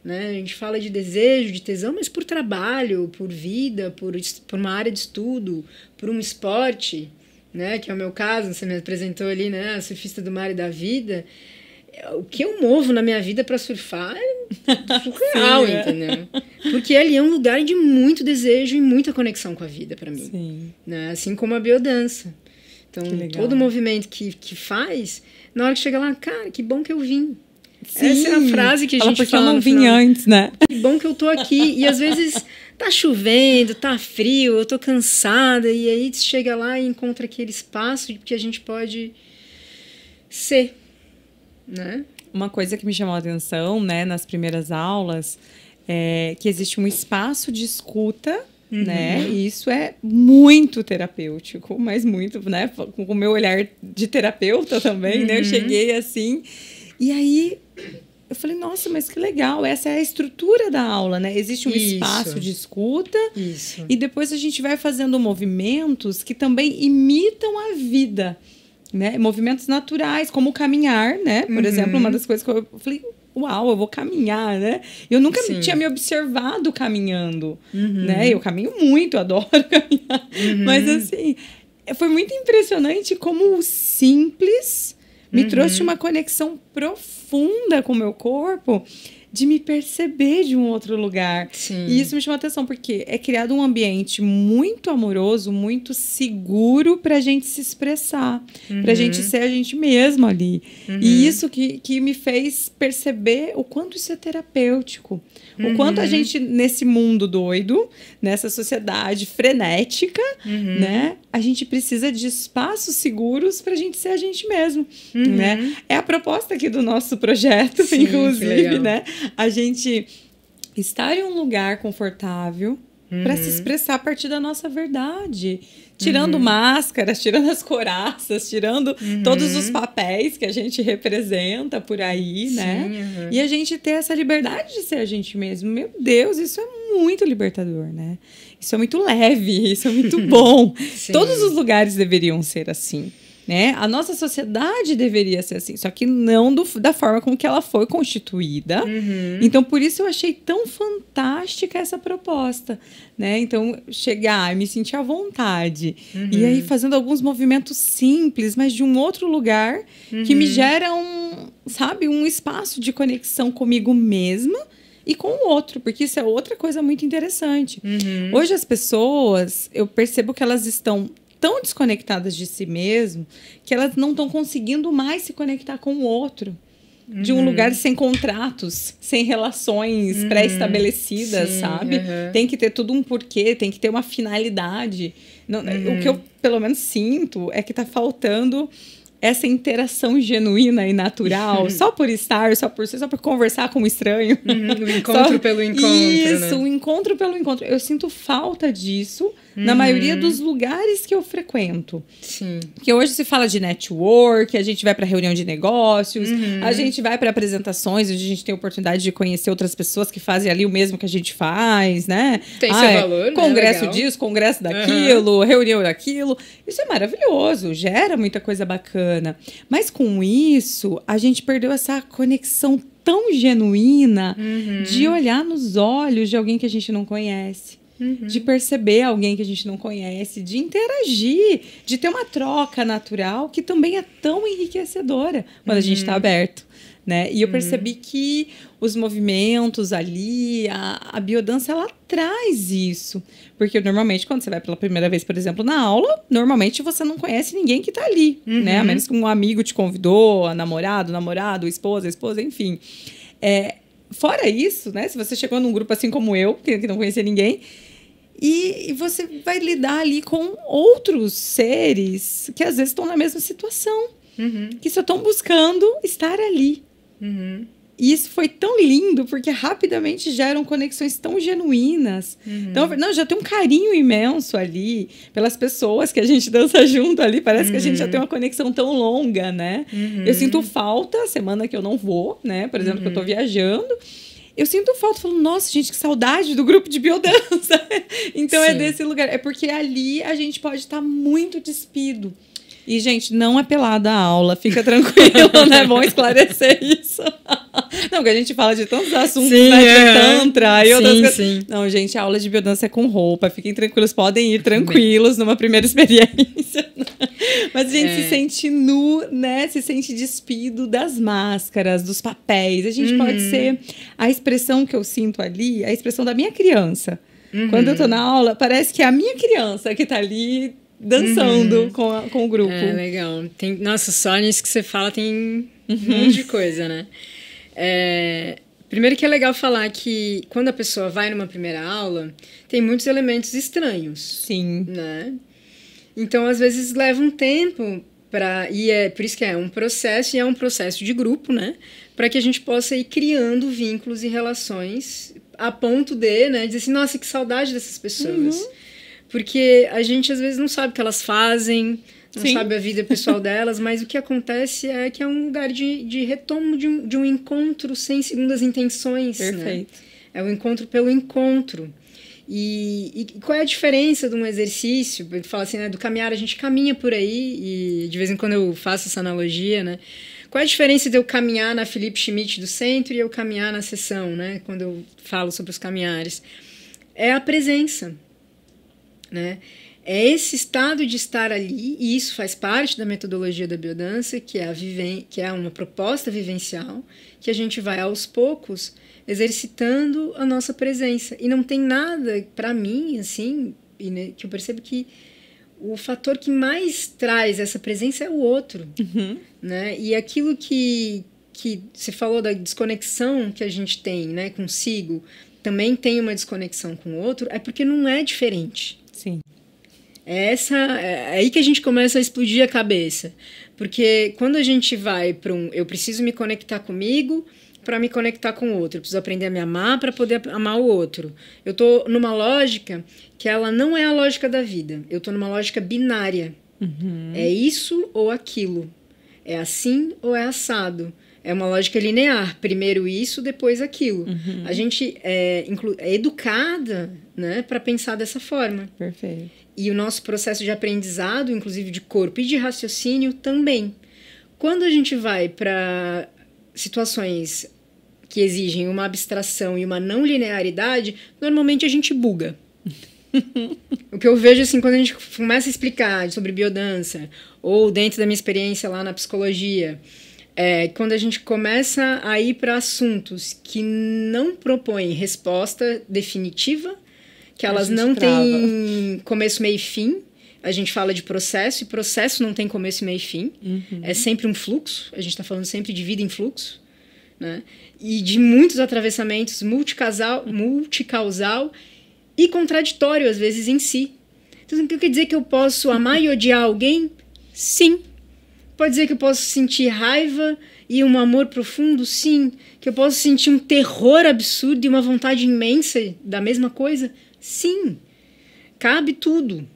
Né? A gente fala de desejo, de tesão, mas por trabalho, por vida, por uma área de estudo, por um esporte, né? Que é o meu caso, você me apresentou ali, né? A surfista do mar e da vida. O que eu movo na minha vida para surfar é surreal, Sim, entendeu? Porque ali é um lugar de muito desejo e muita conexão com a vida para mim. Sim. Né? Assim como a biodança. Então, todo movimento que faz, na hora que chega lá, cara, que bom que eu vim. Sim. Essa é a frase que a gente porque fala. Eu não vim antes, né? Que bom que eu tô aqui. E às vezes tá chovendo, tá frio, eu tô cansada. E aí você chega lá e encontra aquele espaço que a gente pode ser, né? Uma coisa que me chamou a atenção, né, nas primeiras aulas, é que existe um espaço de escuta, né? E isso é muito terapêutico, mas muito, né? Com o meu olhar de terapeuta também, né? Eu cheguei assim, e aí eu falei, nossa, mas que legal, essa é a estrutura da aula, né? Existe um Isso. espaço de escuta Isso. e depois a gente vai fazendo movimentos que também imitam a vida, né? Movimentos naturais, como o caminhar, né? Por exemplo, uma das coisas que eu falei, uau, eu vou caminhar, né? Eu nunca Sim. tinha me observado caminhando, né? Eu caminho muito, adoro caminhar. Mas, assim, foi muito impressionante como o simples me trouxe uma conexão profunda com o meu corpo, de me perceber de um outro lugar. Sim. E isso me chamou a atenção, porque é criado um ambiente muito amoroso, muito seguro pra gente se expressar, pra gente ser a gente mesmo ali. E isso que me fez perceber o quanto isso é terapêutico. O quanto a gente, nesse mundo doido, nessa sociedade frenética, né? A gente precisa de espaços seguros pra gente ser a gente mesmo, né? É a proposta aqui do nosso projeto, Sim, inclusive, né? A gente estar em um lugar confortável para se expressar a partir da nossa verdade. Tirando máscaras, tirando as couraças, tirando todos os papéis que a gente representa por aí, né? E a gente ter essa liberdade de ser a gente mesmo. Meu Deus, isso é muito libertador, né? Isso é muito leve, isso é muito bom. Todos os lugares deveriam ser assim, né? A nossa sociedade deveria ser assim, só que não da forma com que ela foi constituída. Então, por isso eu achei tão fantástica essa proposta, né? Então, chegar e me sentir à vontade. E aí, fazendo alguns movimentos simples, mas de um outro lugar, que me gera um espaço de conexão comigo mesma e com o outro, porque isso é outra coisa muito interessante. Hoje, as pessoas, eu percebo que elas estão tão desconectadas de si mesmo que elas não estão conseguindo mais se conectar com o outro. De um lugar sem contratos, sem relações pré-estabelecidas, sabe? Tem que ter tudo um porquê, tem que ter uma finalidade. Não, o que eu, pelo menos, sinto é que tá faltando essa interação genuína e natural, só por estar, só por conversar com um estranho. O encontro pelo encontro, isso, né? O encontro pelo encontro. Eu sinto falta disso na maioria dos lugares que eu frequento. Sim. Porque hoje se fala de network, a gente vai para reunião de negócios, a gente vai para apresentações, onde a gente tem a oportunidade de conhecer outras pessoas que fazem ali o mesmo que a gente faz, né? Tem seu valor, congresso né? disso, congresso daquilo, reunião daquilo. Isso é maravilhoso, gera muita coisa bacana. Mas com isso, a gente perdeu essa conexão tão genuína de olhar nos olhos de alguém que a gente não conhece. De perceber alguém que a gente não conhece, de interagir, de ter uma troca natural que também é tão enriquecedora quando a gente está aberto, né? E eu percebi que os movimentos ali, a biodança, ela traz isso. Porque normalmente, quando você vai pela primeira vez, por exemplo, na aula, normalmente você não conhece ninguém que está ali, né? A menos que um amigo te convidou, a namorado, esposa, enfim. Fora isso, né? Se você chegou num grupo assim como eu, que não conhecia ninguém, e você vai lidar ali com outros seres que às vezes estão na mesma situação, que só estão buscando estar ali. E isso foi tão lindo, porque rapidamente geram conexões tão genuínas. Então, já tem um carinho imenso ali pelas pessoas que a gente dança junto ali. Parece que a gente já tem uma conexão tão longa, né? Eu sinto falta, semana que eu não vou, né? Por exemplo, que eu tô viajando. Eu sinto falta, falo, nossa, gente, que saudade do grupo de biodança. Então, é desse lugar. É porque ali a gente pode estar muito despido. E, gente, não é pelada a aula, fica tranquilo, né? É bom esclarecer isso. Não, porque a gente fala de tantos assuntos, né? De tantra e outras coisas. Sim. Não, gente, a aula de biodança é com roupa. Fiquem tranquilos, podem ir tranquilos numa primeira experiência. Mas a gente se sente nu, né? Se sente despido das máscaras, dos papéis. A gente pode ser a expressão que eu sinto ali, a expressão da minha criança. Quando eu tô na aula, parece que é a minha criança que tá ali dançando com o grupo. É, legal. Nossa, só nisso que você fala tem um monte de coisa, né? Primeiro que é legal falar que quando a pessoa vai numa primeira aula, tem muitos elementos estranhos. Sim. Né? Então, às vezes, leva um tempo e por isso que é um processo, e é um processo de grupo, né? Para que a gente possa ir criando vínculos e relações a ponto de, né? Dizer assim, nossa, que saudade dessas pessoas. Porque a gente, às vezes, não sabe o que elas fazem, não Sim. sabe a vida pessoal delas, mas o que acontece é que é um lugar de retomo de um encontro sem segundas intenções. Perfeito. Né? É o encontro pelo encontro. E qual é a diferença de um exercício? Ele fala assim, né, do caminhar, a gente caminha por aí, e de vez em quando eu faço essa analogia, né? Qual é a diferença de eu caminhar na Felipe Schmidt do centro e eu caminhar na sessão, né? Quando eu falo sobre os caminhares? É a presença, né? É esse estado de estar ali, e isso faz parte da metodologia da biodança, que é uma proposta vivencial, que a gente vai aos poucos exercitando a nossa presença. E não tem nada, para mim, assim, que eu percebo que o fator que mais traz essa presença é o outro. Né? E aquilo que você falou da desconexão que a gente tem, né, consigo, também tem uma desconexão com o outro, é porque não é diferente. Sim. É aí que a gente começa a explodir a cabeça. Porque quando a gente vai para eu preciso me conectar comigo para me conectar com o outro, eu preciso aprender a me amar para poder amar o outro. Eu estou numa lógica que ela não é a lógica da vida. Eu estou numa lógica binária. É isso ou aquilo. É assim ou é assado. É uma lógica linear. Primeiro isso, depois aquilo. A gente é educada, né, para pensar dessa forma. Perfeito. E o nosso processo de aprendizado, inclusive de corpo e de raciocínio, também. Quando a gente vai para situações que exigem uma abstração e uma não linearidade, normalmente a gente buga. O que eu vejo, assim, quando a gente começa a explicar sobre biodança, ou dentro da minha experiência lá na psicologia, quando a gente começa a ir para assuntos que não propõem resposta definitiva, que elas não têm começo, meio e fim. A gente fala de processo, e processo não tem começo, meio e fim. É sempre um fluxo, a gente está falando sempre de vida em fluxo, né? E de muitos atravessamentos multicausal e contraditório, às vezes, em si. Então, quer dizer que eu posso amar e odiar alguém? Sim. Pode dizer que eu posso sentir raiva e um amor profundo? Sim. Que eu posso sentir um terror absurdo e uma vontade imensa da mesma coisa? Sim. Cabe tudo.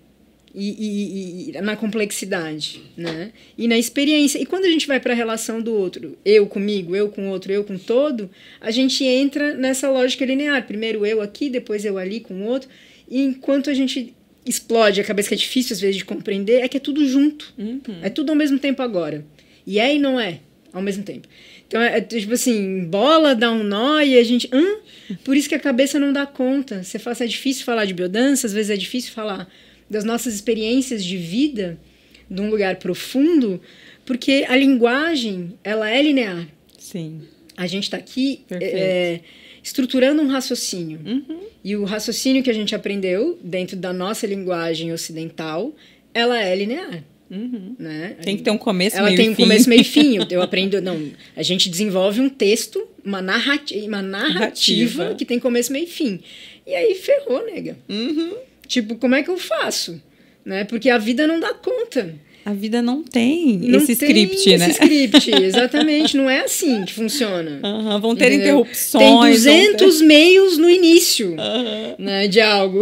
E na complexidade, né? E na experiência. E quando a gente vai para a relação do outro, eu comigo, eu com o outro, eu com todo, a gente entra nessa lógica linear. Primeiro eu aqui, depois eu ali com o outro. E enquanto a gente explode a cabeça, que é difícil às vezes de compreender, é que é tudo junto. É tudo ao mesmo tempo agora. E e não é ao mesmo tempo. Então, tipo assim, bola dá um nó e a gente... Por isso que a cabeça não dá conta. Você fala, é difícil falar de biodança, às vezes é difícil falar das nossas experiências de vida, de um lugar profundo, porque a linguagem, ela é linear. Sim. A gente está aqui estruturando um raciocínio. E o raciocínio que a gente aprendeu dentro da nossa linguagem ocidental, ela é linear. Né? Tem que ter um começo, meio e fim. Ela tem um começo, meio e fim. Eu aprendo... Não, a gente desenvolve um texto, uma narrativa que tem começo, meio e fim. E aí ferrou, nega. Tipo, como é que eu faço? Né? Porque a vida não dá conta. A vida não tem esse script, né? Esse script, exatamente. Não é assim que funciona. Vão ter interrupções. Tem 200 meios no início, né, de algo.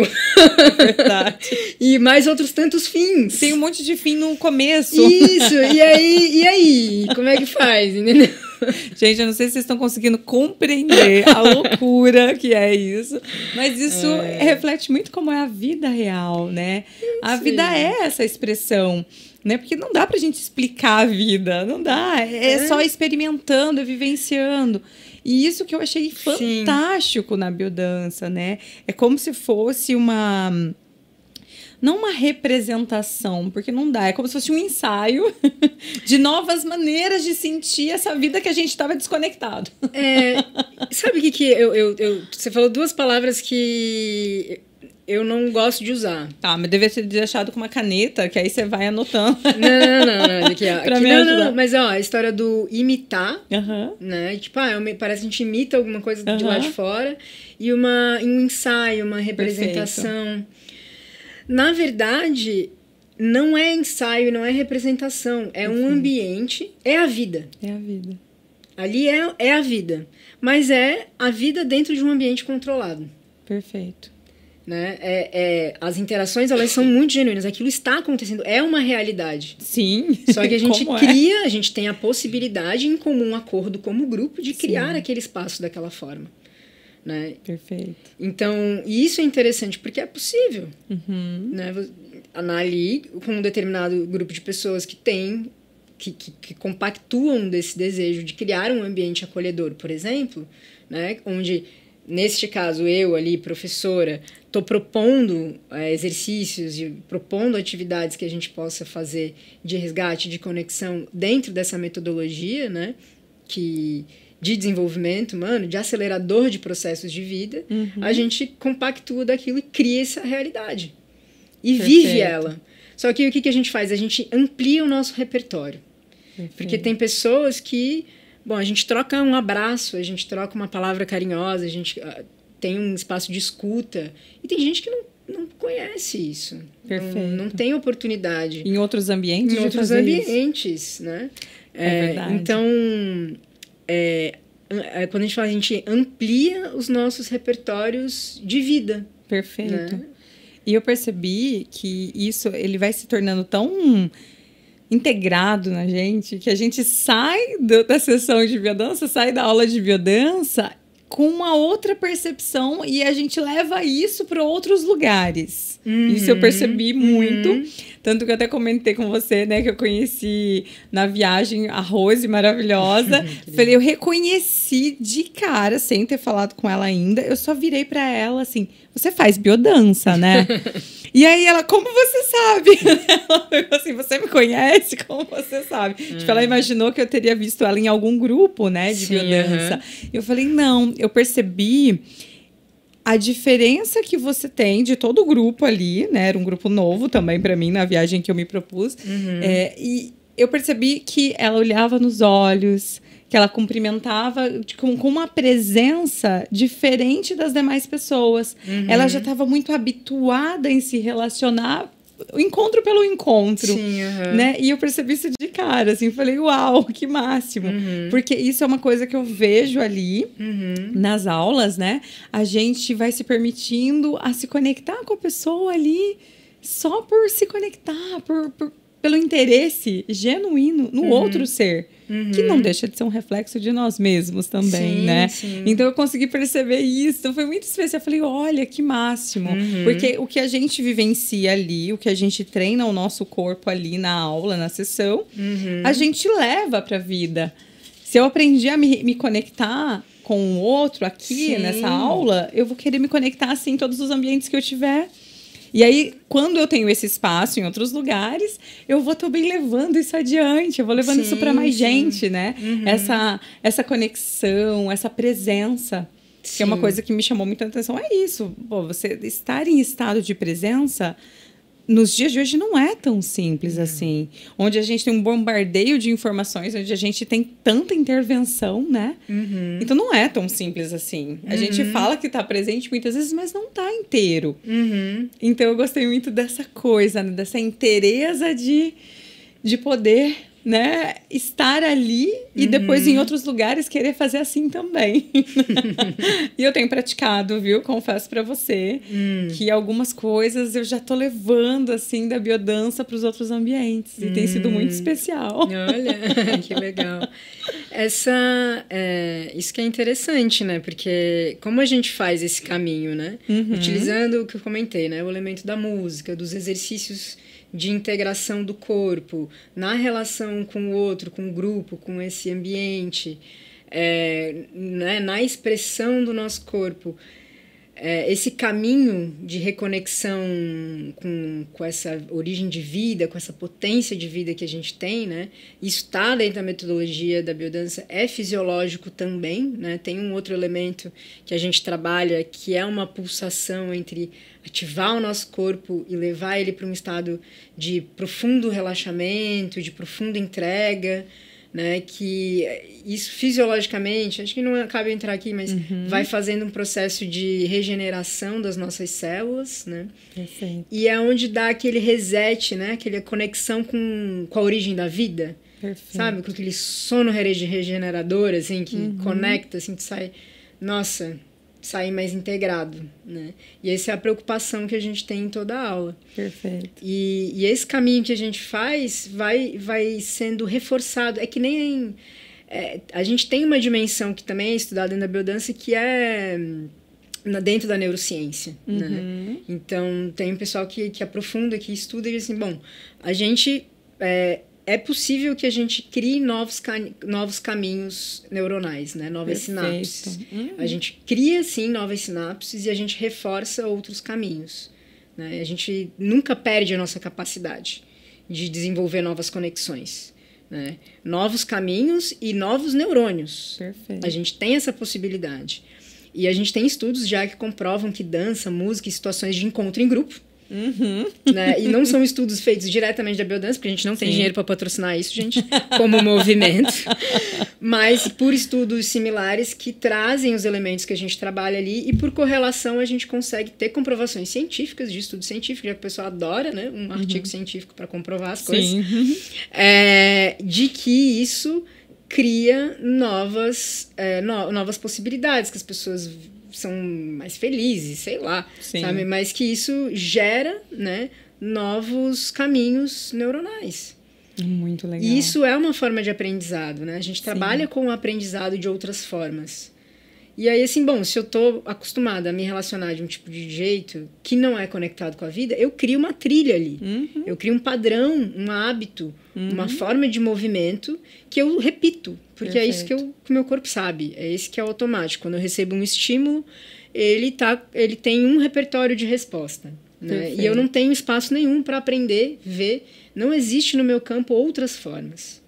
Verdade. E mais outros tantos fins. Tem um monte de fim no começo. Isso. E aí? Como é que faz? Entendeu? Gente, eu não sei se vocês estão conseguindo compreender a loucura que é isso, mas isso reflete muito como é a vida real, né? A vida é essa expressão, né? Porque não dá pra gente explicar a vida, não dá. É só experimentando, vivenciando. E isso que eu achei fantástico na biodança, né? É como se fosse não uma representação, porque não dá. É como se fosse um ensaio de novas maneiras de sentir essa vida que a gente estava desconectado. Sabe o que você falou duas palavras que eu não gosto de usar. Tá, mas deveria ter deixado com uma caneta, que aí você vai anotando. Não. Aqui, Não. Mas, a história do imitar, né? Tipo, parece que a gente imita alguma coisa de lá de fora. E um ensaio, uma representação. Perfeito. Na verdade, não é ensaio, não é representação. É um ambiente, é a vida. É a vida. Ali é a vida. Mas é a vida dentro de um ambiente controlado. Perfeito. né? As interações, elas são muito genuínas. Aquilo está acontecendo, é uma realidade. Sim. Só que a gente cria, a gente tem a possibilidade, em comum acordo como grupo, de criar aquele espaço daquela forma. Né? Perfeito. Então, isso é interessante, porque é possível. Né? Ali, com um determinado grupo de pessoas que tem, que compactuam desse desejo de criar um ambiente acolhedor, por exemplo, né? Onde, neste caso, eu ali, professora, estou propondo exercícios e propondo atividades que a gente possa fazer de resgate, de conexão dentro dessa metodologia, né? De desenvolvimento humano, de acelerador de processos de vida, a gente compactua daquilo e cria essa realidade. E vive ela. Só que o que a gente faz? A gente amplia o nosso repertório. Porque tem pessoas que... Bom, a gente troca um abraço, a gente troca uma palavra carinhosa, a gente tem um espaço de escuta. E tem gente que não conhece isso. Não tem oportunidade. Em outros ambientes? Em outros ambientes, né? É verdade. Então, quando a gente fala, a gente amplia os nossos repertórios de vida. Perfeito. Né? E eu percebi que isso ele vai se tornando tão integrado na gente que a gente sai da sessão de biodança, sai da aula de biodança com uma outra percepção e a gente leva isso para outros lugares. Isso eu percebi muito. Tanto que eu até comentei com você, né, que eu conheci na viagem a Rose, maravilhosa. Falei, eu reconheci de cara, sem ter falado com ela ainda. Eu só virei para ela assim, você faz biodança, né? E aí ela, como você sabe? Ela falou assim, você me conhece? Como você sabe? Tipo, ela imaginou que eu teria visto ela em algum grupo, né, de biodança. Eu falei, não, eu percebi a diferença que você tem de todo o grupo ali, né? Era um grupo novo também para mim, na viagem que eu me propus. E eu percebi que ela olhava nos olhos, que ela cumprimentava com uma presença diferente das demais pessoas. Ela já estava muito habituada em se relacionar, encontro pelo encontro. Sim, né? E eu percebi isso de cara, assim, falei, uau, que máximo. Porque isso é uma coisa que eu vejo ali nas aulas, né? A gente vai se permitindo a se conectar com a pessoa ali só por se conectar, pelo interesse genuíno no outro ser. Que não deixa de ser um reflexo de nós mesmos também, né? Sim. Então, eu consegui perceber isso. Então, foi muito especial. Eu falei, olha, que máximo. Porque o que a gente vivencia ali, o que a gente treina o nosso corpo ali na aula, na sessão, a gente leva para a vida. Se eu aprendi a me conectar com o outro aqui, nessa aula, eu vou querer me conectar assim em todos os ambientes que eu tiver. E aí, quando eu tenho esse espaço em outros lugares, eu vou também levando isso adiante, eu vou levando isso para mais gente, né? Essa conexão, essa presença, que é uma coisa que me chamou muita atenção. É isso, pô, você estar em estado de presença nos dias de hoje não é tão simples assim. Onde a gente tem um bombardeio de informações, onde a gente tem tanta intervenção, né? Então não é tão simples assim. A gente fala que está presente muitas vezes, mas não está inteiro. Então eu gostei muito dessa coisa, né? Dessa inteireza de poder, né, estar ali e depois em outros lugares querer fazer assim também. E eu tenho praticado, viu? Confesso pra você que algumas coisas eu já tô levando assim da biodança para os outros ambientes e tem sido muito especial. Olha, que legal. Isso que é interessante, né? Porque como a gente faz esse caminho, né? Utilizando o que eu comentei, né? O elemento da música, dos exercícios de integração do corpo, na relação com o outro, com o grupo, com esse ambiente, né, na expressão do nosso corpo. Esse caminho de reconexão com essa origem de vida, com essa potência de vida que a gente tem, né? Isso está dentro da metodologia da biodança, é fisiológico também, né? Tem um outro elemento que a gente trabalha, que é uma pulsação entre ativar o nosso corpo e levar ele para um estado de profundo relaxamento, de profunda entrega, né, que isso fisiologicamente, acho que não cabe entrar aqui, mas vai fazendo um processo de regeneração das nossas células, né? Perfeito. E é onde dá aquele reset, né, aquela conexão com a origem da vida. Perfeito. Sabe, com aquele sono regenerador, assim, que conecta, assim, que sai, nossa, sair mais integrado, né? E essa é a preocupação que a gente tem em toda a aula. Perfeito. E esse caminho que a gente faz vai sendo reforçado. É que nem... a gente tem uma dimensão que também é estudada dentro da biodança, que é dentro da neurociência, né? Então, tem um pessoal que aprofunda, que estuda e diz assim, bom, a gente... É possível que a gente crie novos caminhos neuronais, né? Novas sinapses. A gente cria, sim, novas sinapses e a gente reforça outros caminhos, né? A gente nunca perde a nossa capacidade de desenvolver novas conexões, né? Novos caminhos e novos neurônios. Perfeito. A gente tem essa possibilidade. E a gente tem estudos já que comprovam que dança, música e situações de encontro em grupo, né? E não são estudos feitos diretamente da biodança, porque a gente não tem dinheiro para patrocinar isso, gente, como movimento, mas por estudos similares que trazem os elementos que a gente trabalha ali, e por correlação a gente consegue ter comprovações científicas, de estudo científico, já que o pessoal adora, né, um artigo científico para comprovar as coisas, de que isso cria novas possibilidades, que as pessoas são mais felizes, sei lá, sabe? Mas que isso gera, né, novos caminhos neuronais. Muito legal. E isso é uma forma de aprendizado, né? A gente trabalha com o aprendizado de outras formas. E aí, assim, bom, se eu tô acostumada a me relacionar de um tipo de jeito que não é conectado com a vida, eu crio uma trilha ali. Eu crio um padrão, um hábito, uma forma de movimento que eu repito. Porque é isso que o meu corpo sabe. É esse que é o automático. Quando eu recebo um estímulo, ele tem um repertório de resposta, né? E eu não tenho espaço nenhum para aprender, ver. Não existe no meu campo outras formas.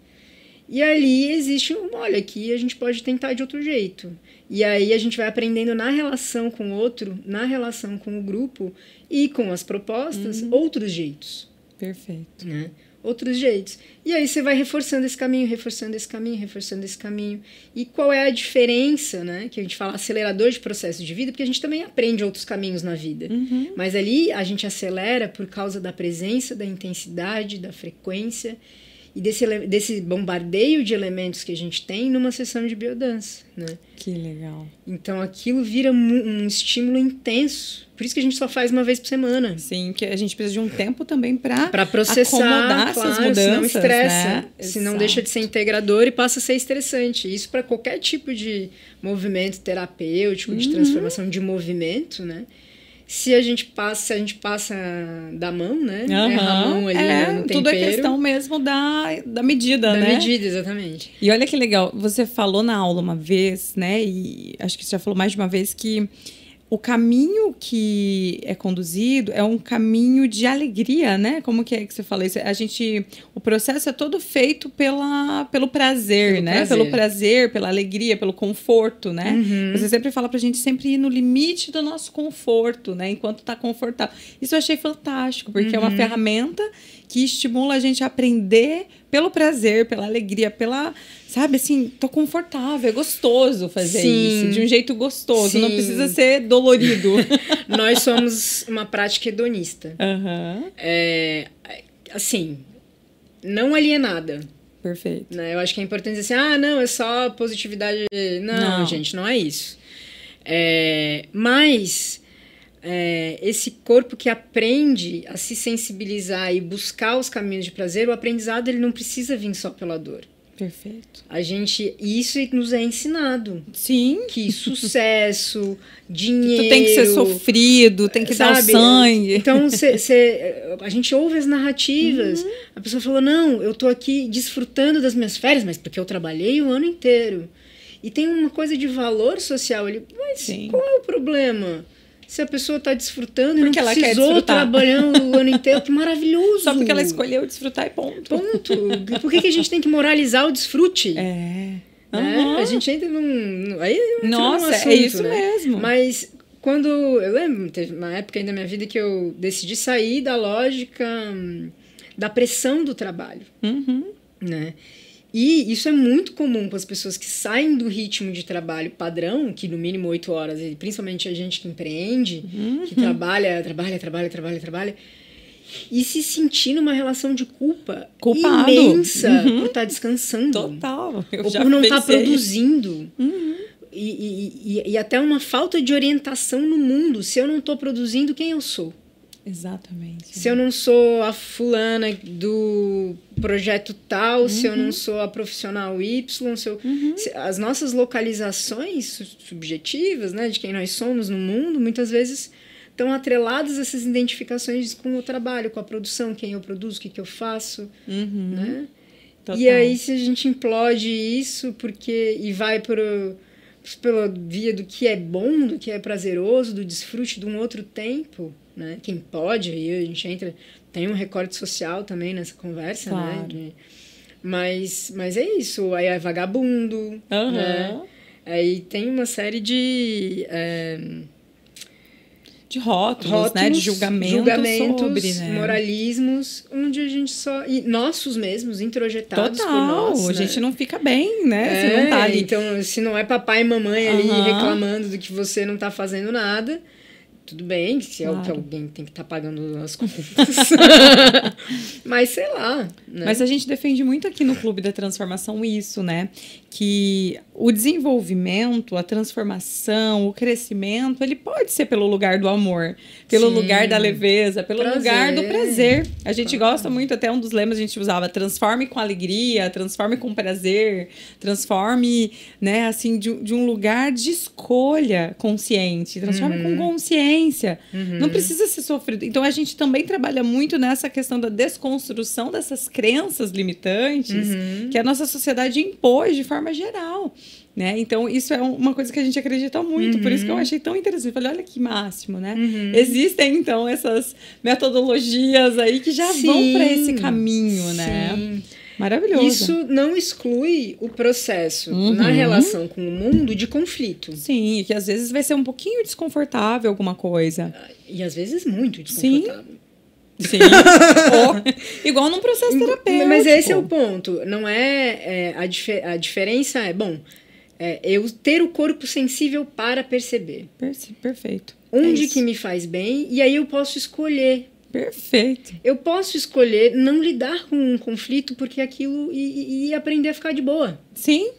E ali existe olha, aqui a gente pode tentar de outro jeito. E aí a gente vai aprendendo na relação com o outro, na relação com o grupo e com as propostas, outros jeitos. Perfeito. Né? Outros jeitos. E aí você vai reforçando esse caminho, reforçando esse caminho, reforçando esse caminho. E qual é a diferença, né? Que a gente fala acelerador de processo de vida, porque a gente também aprende outros caminhos na vida. Mas ali a gente acelera por causa da presença, da intensidade, da frequência e desse bombardeio de elementos que a gente tem numa sessão de biodança, né? Que legal. Então aquilo vira um estímulo intenso. Por isso que a gente só faz uma vez por semana. Sim, que a gente precisa de um tempo também para processar, acomodar essas mudanças, senão estressa, né? senão deixa de ser integrador e passa a ser estressante. Isso para qualquer tipo de movimento terapêutico, de transformação de movimento, né? Se a gente passa da mão, né? Erra a mão ali no tempero. Tudo é questão mesmo da medida, né? Da medida, exatamente. E olha que legal, você falou na aula uma vez, né? E acho que você já falou mais de uma vez que o caminho que é conduzido é um caminho de alegria, né? Como que é que você fala isso? O processo é todo feito pelo prazer, né? Pelo prazer, pela alegria, pelo conforto, né? Você sempre fala pra gente sempre ir no limite do nosso conforto, né? Enquanto tá confortável. Isso eu achei fantástico, porque é uma ferramenta que estimula a gente a aprender pelo prazer, pela alegria, sabe, assim, tô confortável, é gostoso fazer isso, de um jeito gostoso, não precisa ser dolorido. Nós somos uma prática hedonista. Assim, não alienada. Perfeito. Né? Eu acho que é importante dizer assim, não, é só positividade. Não, gente, não é isso. Mas esse corpo que aprende a se sensibilizar e buscar os caminhos de prazer, o aprendizado ele não precisa vir só pela dor. Perfeito. Isso nos é ensinado. Sim. Que sucesso, dinheiro... Tu tem que ser sofrido, tem que dar o sangue. Então, a gente ouve as narrativas. A pessoa falou, não, eu tô aqui desfrutando das minhas férias, mas porque eu trabalhei o ano inteiro. E tem uma coisa de valor social ali. Mas qual é o problema? Se a pessoa está desfrutando e porque não precisou trabalhando o ano inteiro, que maravilhoso. Só porque ela escolheu desfrutar e ponto. Ponto. Por que a gente tem que moralizar o desfrute? A gente entra num assunto, é isso, né? Mesmo. Mas quando... Eu lembro, teve uma época ainda da minha vida que eu decidi sair da lógica da pressão do trabalho. Né? E isso é muito comum para as pessoas que saem do ritmo de trabalho padrão, que no mínimo 8 horas, e principalmente a gente que empreende, que trabalha, e se sentir numa relação de culpa imensa por estar descansando. Total. Ou por não estar produzindo. e até uma falta de orientação no mundo. Se eu não estou produzindo, quem eu sou? Exatamente. Se eu não sou a fulana do projeto tal, se eu não sou a profissional Y, as nossas localizações subjetivas, né, de quem nós somos no mundo, muitas vezes estão atreladas a essas identificações com o trabalho, com a produção, quem eu produzo, o que eu faço, né? Total. E aí, se a gente implode isso e vai pela via do que é bom, do que é prazeroso, do desfrute de um outro tempo, né? Quem pode, aí a gente entra... Tem um recorte social também nessa conversa, claro. né? Mas é isso. Aí é vagabundo, né? Aí tem uma série de rótulos, né? De julgamentos sobre, né? Moralismos, onde a gente só... E nossos mesmos, introjetados por nós. A gente não fica bem, né? Se não tá ali. Então, se não é papai e mamãe ali reclamando do que você não tá fazendo nada... Tudo bem, se claro. É o que alguém tem que estar pagando as contas. Mas sei lá. Né? Mas a gente defende muito aqui no Clube da Transformação isso, né? Que o desenvolvimento, a transformação, o crescimento, ele pode ser pelo lugar do amor, pelo lugar da leveza, pelo lugar do prazer. A gente gosta muito, até um dos lemas a gente usava, transforme com alegria, transforme com prazer, transforme, né, assim, de um lugar de escolha consciente, transforme com consciência. Não precisa ser sofrido. Então, a gente também trabalha muito nessa questão da desconstrução dessas crenças limitantes que a nossa sociedade impôs de forma geral, né? Então, isso é uma coisa que a gente acredita muito, por isso que eu achei tão interessante. Eu falei, olha que máximo, né? Existem, então, essas metodologias aí que já vão para esse caminho, né? Maravilhoso. Isso não exclui o processo na relação com o mundo de conflito. Sim, e que às vezes vai ser um pouquinho desconfortável alguma coisa. E às vezes muito desconfortável. Sim. Igual num processo terapêutico. Mas esse é o ponto. Não a diferença eu ter o corpo sensível para perceber. Perfeito. Onde que me faz bem, e aí eu posso escolher. Perfeito. Eu posso escolher não lidar com um conflito porque aquilo e aprender a ficar de boa. Sim,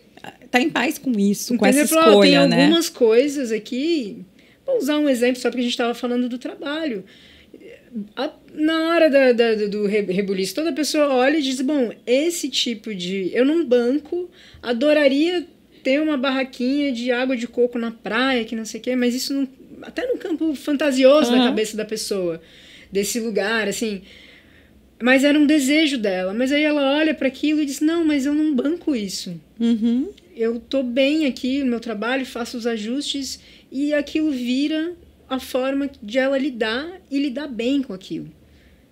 tá em paz com isso, com essa escolha, tem né? algumas coisas aqui, vou usar um exemplo só porque a gente estava falando do trabalho. Na hora do rebuliço, toda pessoa olha e diz, bom, esse tipo de... Eu não banco, adoraria ter uma barraquinha de água de coco na praia, que não sei o quê, mas isso não, até no campo fantasioso da cabeça da pessoa, desse lugar, assim... Mas era um desejo dela. Mas aí ela olha para aquilo e diz, não, mas eu não banco isso. Eu tô bem aqui no meu trabalho, faço os ajustes e aquilo vira... a forma de ela lidar e lidar bem com aquilo,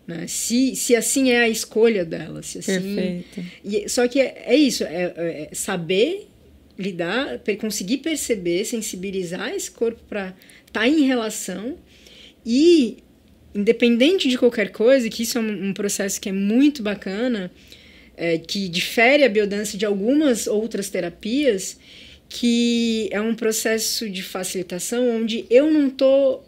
né? Se assim é a escolha dela, se assim... Perfeito. Só que é isso, é saber lidar, conseguir perceber, sensibilizar esse corpo para estar em relação e, independente de qualquer coisa, que isso é um processo que é muito bacana, que difere a biodança de algumas outras terapias, que é um processo de facilitação onde eu não estou...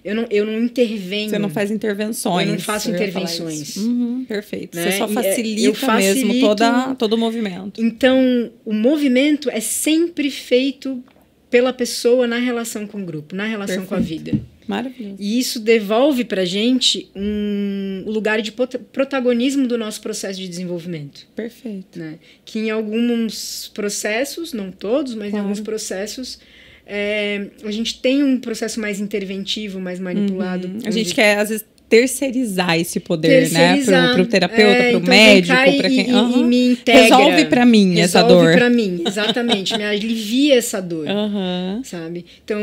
eu não intervenho. Você não faz intervenções. Eu não faço intervenções. Perfeito. Né? Você só facilita mesmo todo o movimento. Então, o movimento é sempre feito pela pessoa na relação com o grupo, na relação com a vida. Maravilhoso. E isso devolve pra gente um lugar de protagonismo do nosso processo de desenvolvimento. Perfeito. Né? Que em alguns processos, não todos, mas em alguns processos, a gente tem um processo mais interventivo, mais manipulado. A gente quer, às vezes, terceirizar esse poder, né? Pro terapeuta, pro então médico, pra quem... E me integra. Resolve pra mim essa dor. Resolve pra mim, exatamente. Me alivia essa dor, sabe? Então,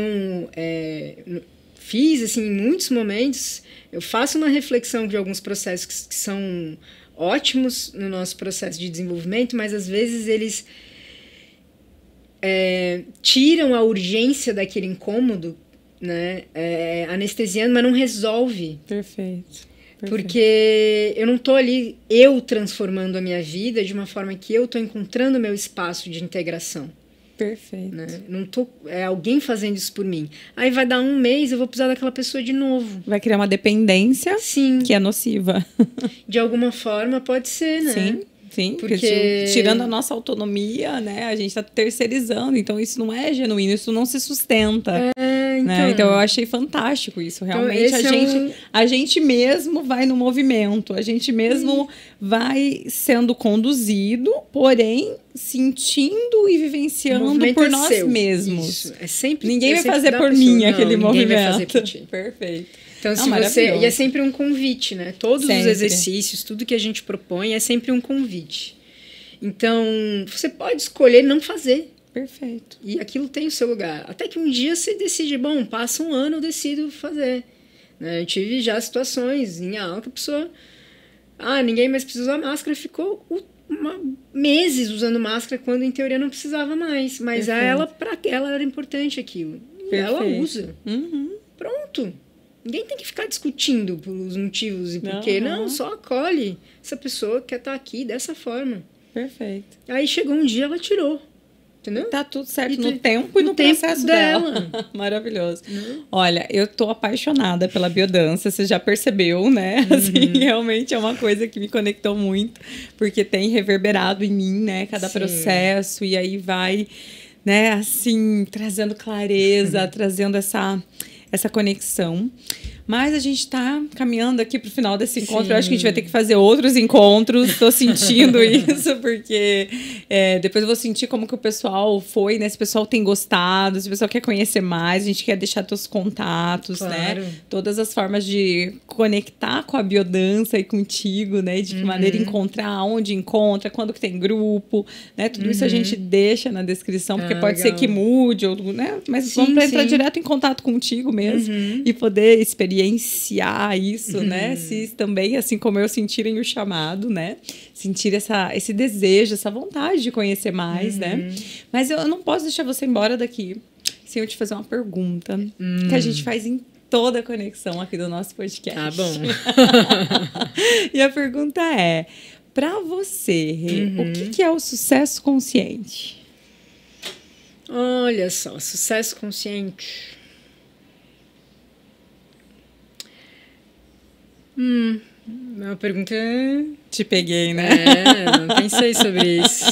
fiz, assim, em muitos momentos, eu faço uma reflexão de alguns processos que são ótimos no nosso processo de desenvolvimento, mas às vezes eles tiram a urgência daquele incômodo, né? Anestesiando, mas não resolve. Perfeito. Porque eu não estou ali, transformando a minha vida de uma forma que eu estou encontrando o meu espaço de integração. Perfeito. Né? Não tô, alguém fazendo isso por mim. Aí vai dar um mês, eu vou precisar daquela pessoa de novo. Vai criar uma dependência. Sim. Que é nociva. De alguma forma pode ser, né? Sim, porque tirando a nossa autonomia, né, a gente está terceirizando, então isso não é genuíno, isso não se sustenta. Então, né? Então eu achei fantástico isso. Realmente a gente mesmo vai no movimento, a gente mesmo vai sendo conduzido, porém sentindo e vivenciando por nós mesmos. Isso. É sempre, ninguém vai fazer por mim aquele movimento. Vai fazer por ti. Perfeito. Então, se você. E é sempre um convite, né? Todos os exercícios, tudo que a gente propõe é sempre um convite. Então, você pode escolher não fazer. Perfeito. E aquilo tem o seu lugar. Até que um dia você decide, bom, passa um ano, eu decido fazer. Né? Eu tive já situações em aula que a pessoa. Ninguém mais precisa usar máscara, ficou meses usando máscara quando em teoria não precisava mais. Mas para ela era importante aquilo. E ela usa. Pronto. Ninguém tem que ficar discutindo pelos motivos e por quê. Não, só acolhe. Essa pessoa quer estar aqui dessa forma. Perfeito. Aí chegou um dia, ela tirou. Entendeu? Tá tudo certo no tempo e no processo dela. Maravilhoso. Olha, eu tô apaixonada pela biodança, você já percebeu, né? Assim, realmente é uma coisa que me conectou muito, porque tem reverberado em mim, né? Cada processo, e aí vai, né, assim, trazendo clareza, trazendo essa conexão. Mas a gente está caminhando aqui para o final desse encontro. Eu acho que a gente vai ter que fazer outros encontros. Estou sentindo isso, porque depois eu vou sentir como que o pessoal foi, né? Se o pessoal tem gostado, se o pessoal quer conhecer mais, a gente quer deixar teus contatos, né? Todas as formas de conectar com a biodança e contigo, né? De que maneira encontrar, onde encontra, quando que tem grupo, né? Tudo isso a gente deixa na descrição, porque pode ser que mude, ou, né? Mas vamos para entrar direto em contato contigo mesmo e poder experienciar isso, né? Se também, assim como eu, sentirem o chamado, né? Sentir esse desejo, essa vontade de conhecer mais, né? Mas eu não posso deixar você embora daqui sem eu te fazer uma pergunta que a gente faz em toda a conexão aqui do nosso podcast. Tá bom. E a pergunta é, para você, o que é o sucesso consciente? Olha só, sucesso consciente... Uma pergunta... Te peguei, né? Não pensei sobre isso.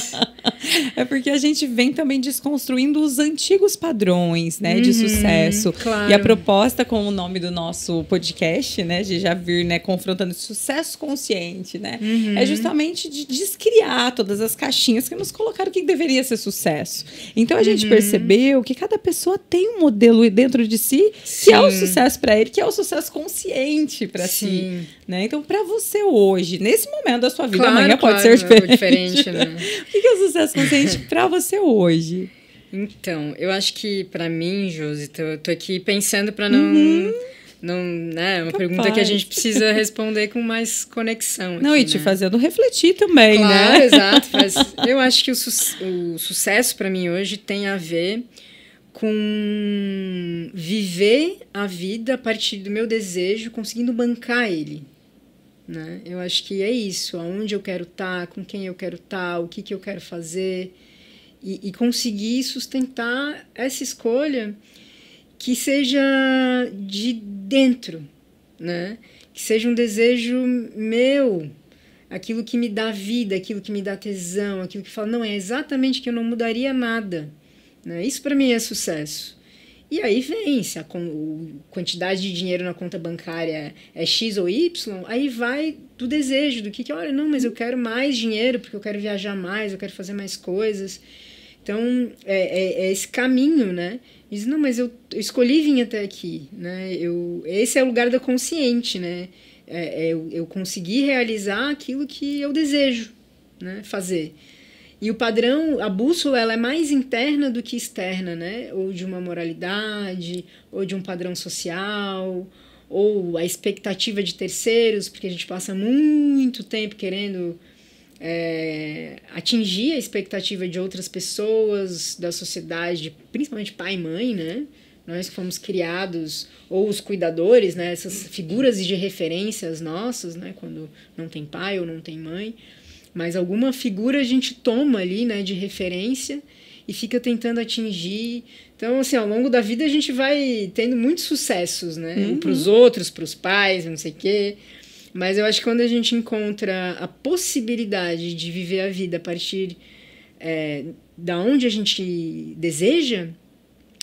É porque a gente vem também desconstruindo os antigos padrões, né, de sucesso. Claro. E a proposta com o nome do nosso podcast, né, de já vir, né, confrontando sucesso consciente, né, é justamente de descriar todas as caixinhas que nos colocaram o que deveria ser sucesso. Então a gente percebeu que cada pessoa tem um modelo dentro de si que é o sucesso para ele, que é o sucesso consciente para si, né? Então para você hoje, nesse momento da sua vida, amanhã pode ser diferente, né? O que é o sucesso consciente para você hoje? Então, eu acho que para mim, Josi, tô aqui pensando para não, né, uma pergunta que a gente precisa responder com mais conexão. Não, aqui, e te fazendo refletir também, claro, né? Exato. Mas eu acho que o sucesso para mim hoje tem a ver com viver a vida a partir do meu desejo, conseguindo bancar ele. Né? Eu acho que é isso, aonde eu quero estar, com quem eu quero estar, o que eu quero fazer, e conseguir sustentar essa escolha que seja de dentro, né? Que seja um desejo meu, aquilo que me dá vida, aquilo que me dá tesão, aquilo que fala, não, é exatamente que eu não mudaria nada. Né? Isso para mim é sucesso. E aí vem, se a quantidade de dinheiro na conta bancária é X ou Y, aí vai do desejo, do que olha, não, mas eu quero mais dinheiro, porque eu quero viajar mais, eu quero fazer mais coisas. Então, é esse caminho, né? Diz, não, mas eu escolhi vir até aqui, né? Esse é o lugar da consciente, né? Eu consegui realizar aquilo que eu desejo, né? Fazer. E o padrão, a bússola, ela é mais interna do que externa, né? Ou de uma moralidade, ou de um padrão social, ou a expectativa de terceiros, porque a gente passa muito tempo querendo atingir a expectativa de outras pessoas, da sociedade, principalmente pai e mãe, né? Nós que fomos criados, ou os cuidadores, né? Essas figuras de referências nossas, né? Quando não tem pai ou não tem mãe. Mas alguma figura a gente toma ali, né, de referência e fica tentando atingir. Então, assim, ao longo da vida a gente vai tendo muitos sucessos, né? Para os outros, para os pais, não sei o quê. Mas eu acho que quando a gente encontra a possibilidade de viver a vida a partir da onde a gente deseja,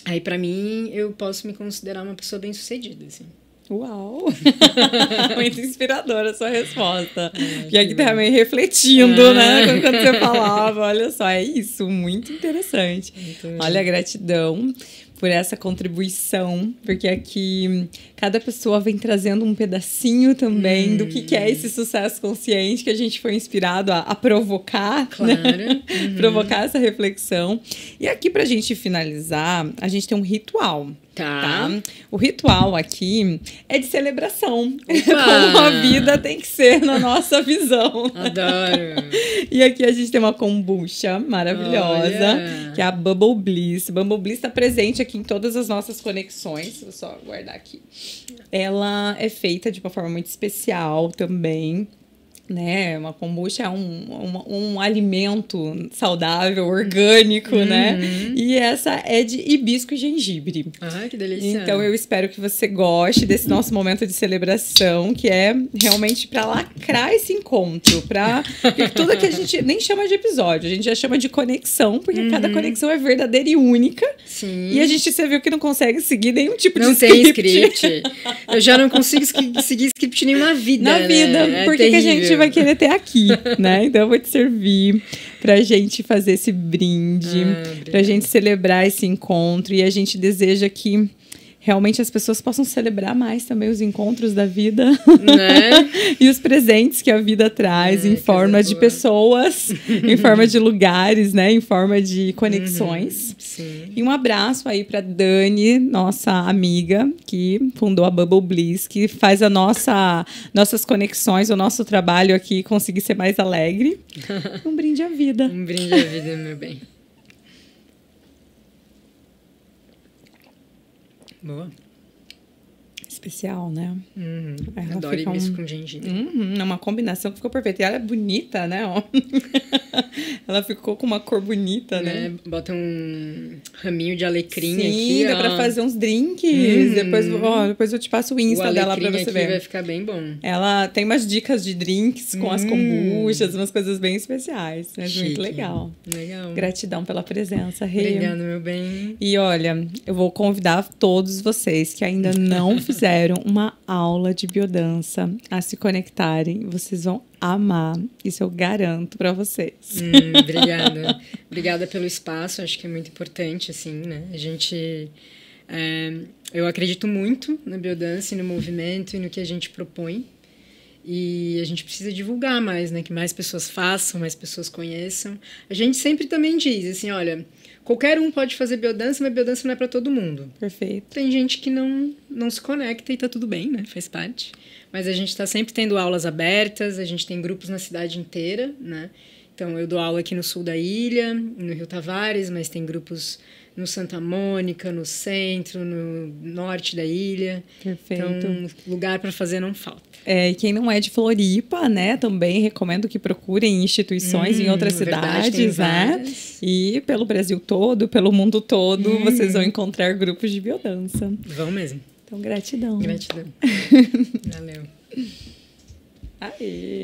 aí pra mim eu posso me considerar uma pessoa bem-sucedida, assim. Uau! Muito inspiradora a sua resposta. E aqui também refletindo, né? Quando você falava, olha só, é isso, muito interessante. Olha, gratidão por essa contribuição, porque aqui cada pessoa vem trazendo um pedacinho também do que é esse sucesso consciente que a gente foi inspirado a provocar, claro. Né? Provocar essa reflexão. E aqui, pra gente finalizar, a gente tem um ritual. Tá? O ritual aqui é de celebração. Como a vida tem que ser na nossa visão. Adoro! E aqui a gente tem uma kombucha maravilhosa, que é a Bubble Bliss. Bubble Bliss está presente aqui em todas as nossas conexões. Vou só guardar aqui. Ela é feita de uma forma muito especial também. Né? Uma kombucha é um alimento saudável, orgânico, né? E essa é de hibisco e gengibre. Ah, que delícia! Então eu espero que você goste desse nosso momento de celebração, que é realmente para lacrar esse encontro, porque tudo que a gente nem chama de episódio, a gente já chama de conexão, porque cada conexão é verdadeira e única. Sim. E a gente, você viu que não consegue seguir nenhum tipo de script. Não tem script. Eu já não consigo seguir script nenhum na vida. Na vida. Né? Por que a gente vai querer ter aqui, né? Então eu vou te servir pra gente fazer esse brinde, pra gente celebrar esse encontro, e a gente deseja que realmente as pessoas possam celebrar mais também os encontros da vida, né? E os presentes que a vida traz em forma de pessoas, em forma de lugares, né? Em forma de conexões. Sim. E um abraço aí para Dani, nossa amiga, que fundou a Bubble Bliss, que faz nossas conexões, o nosso trabalho aqui conseguir ser mais alegre. Um brinde à vida. Um brinde à vida, meu bem. Boa. Especial, né? Adoro hibisco com gengibre. É uma combinação que ficou perfeita. E ela é bonita, né? Ela ficou com uma cor bonita, né? Bota um raminho de alecrim aqui. Sim, dá pra fazer uns drinks. Depois eu te passo o Insta dela pra você ver. Vai ficar bem bom. Ela tem umas dicas de drinks com as kombuchas, umas coisas bem especiais. Né? Muito legal. Legal. Gratidão pela presença, Rê. Obrigada, meu bem. E olha, eu vou convidar todos vocês que ainda não fizeram uma aula de biodança a se conectarem. Vocês vão amar. Isso eu garanto para vocês. Obrigada. Obrigada pelo espaço. Acho que é muito importante, assim, né? A gente... eu acredito muito na biodança e no movimento e no que a gente propõe. E a gente precisa divulgar mais, né? Que mais pessoas façam, mais pessoas conheçam. A gente sempre também diz, assim, olha... Qualquer um pode fazer biodança, mas biodança não é para todo mundo. Perfeito. Tem gente que não se conecta e tá tudo bem, né? Faz parte. Mas a gente está sempre tendo aulas abertas, a gente tem grupos na cidade inteira, né? Então, eu dou aula aqui no sul da ilha, no Rio Tavares, mas tem grupos no Santa Mônica, no centro, no norte da ilha. Perfeito. Então, lugar para fazer não falta. E quem não é de Floripa, né, também recomendo que procurem instituições em outras cidades, né? E pelo Brasil todo, pelo mundo todo, vocês vão encontrar grupos de biodança. Vão mesmo. Então, gratidão. Gratidão. Valeu. Aê!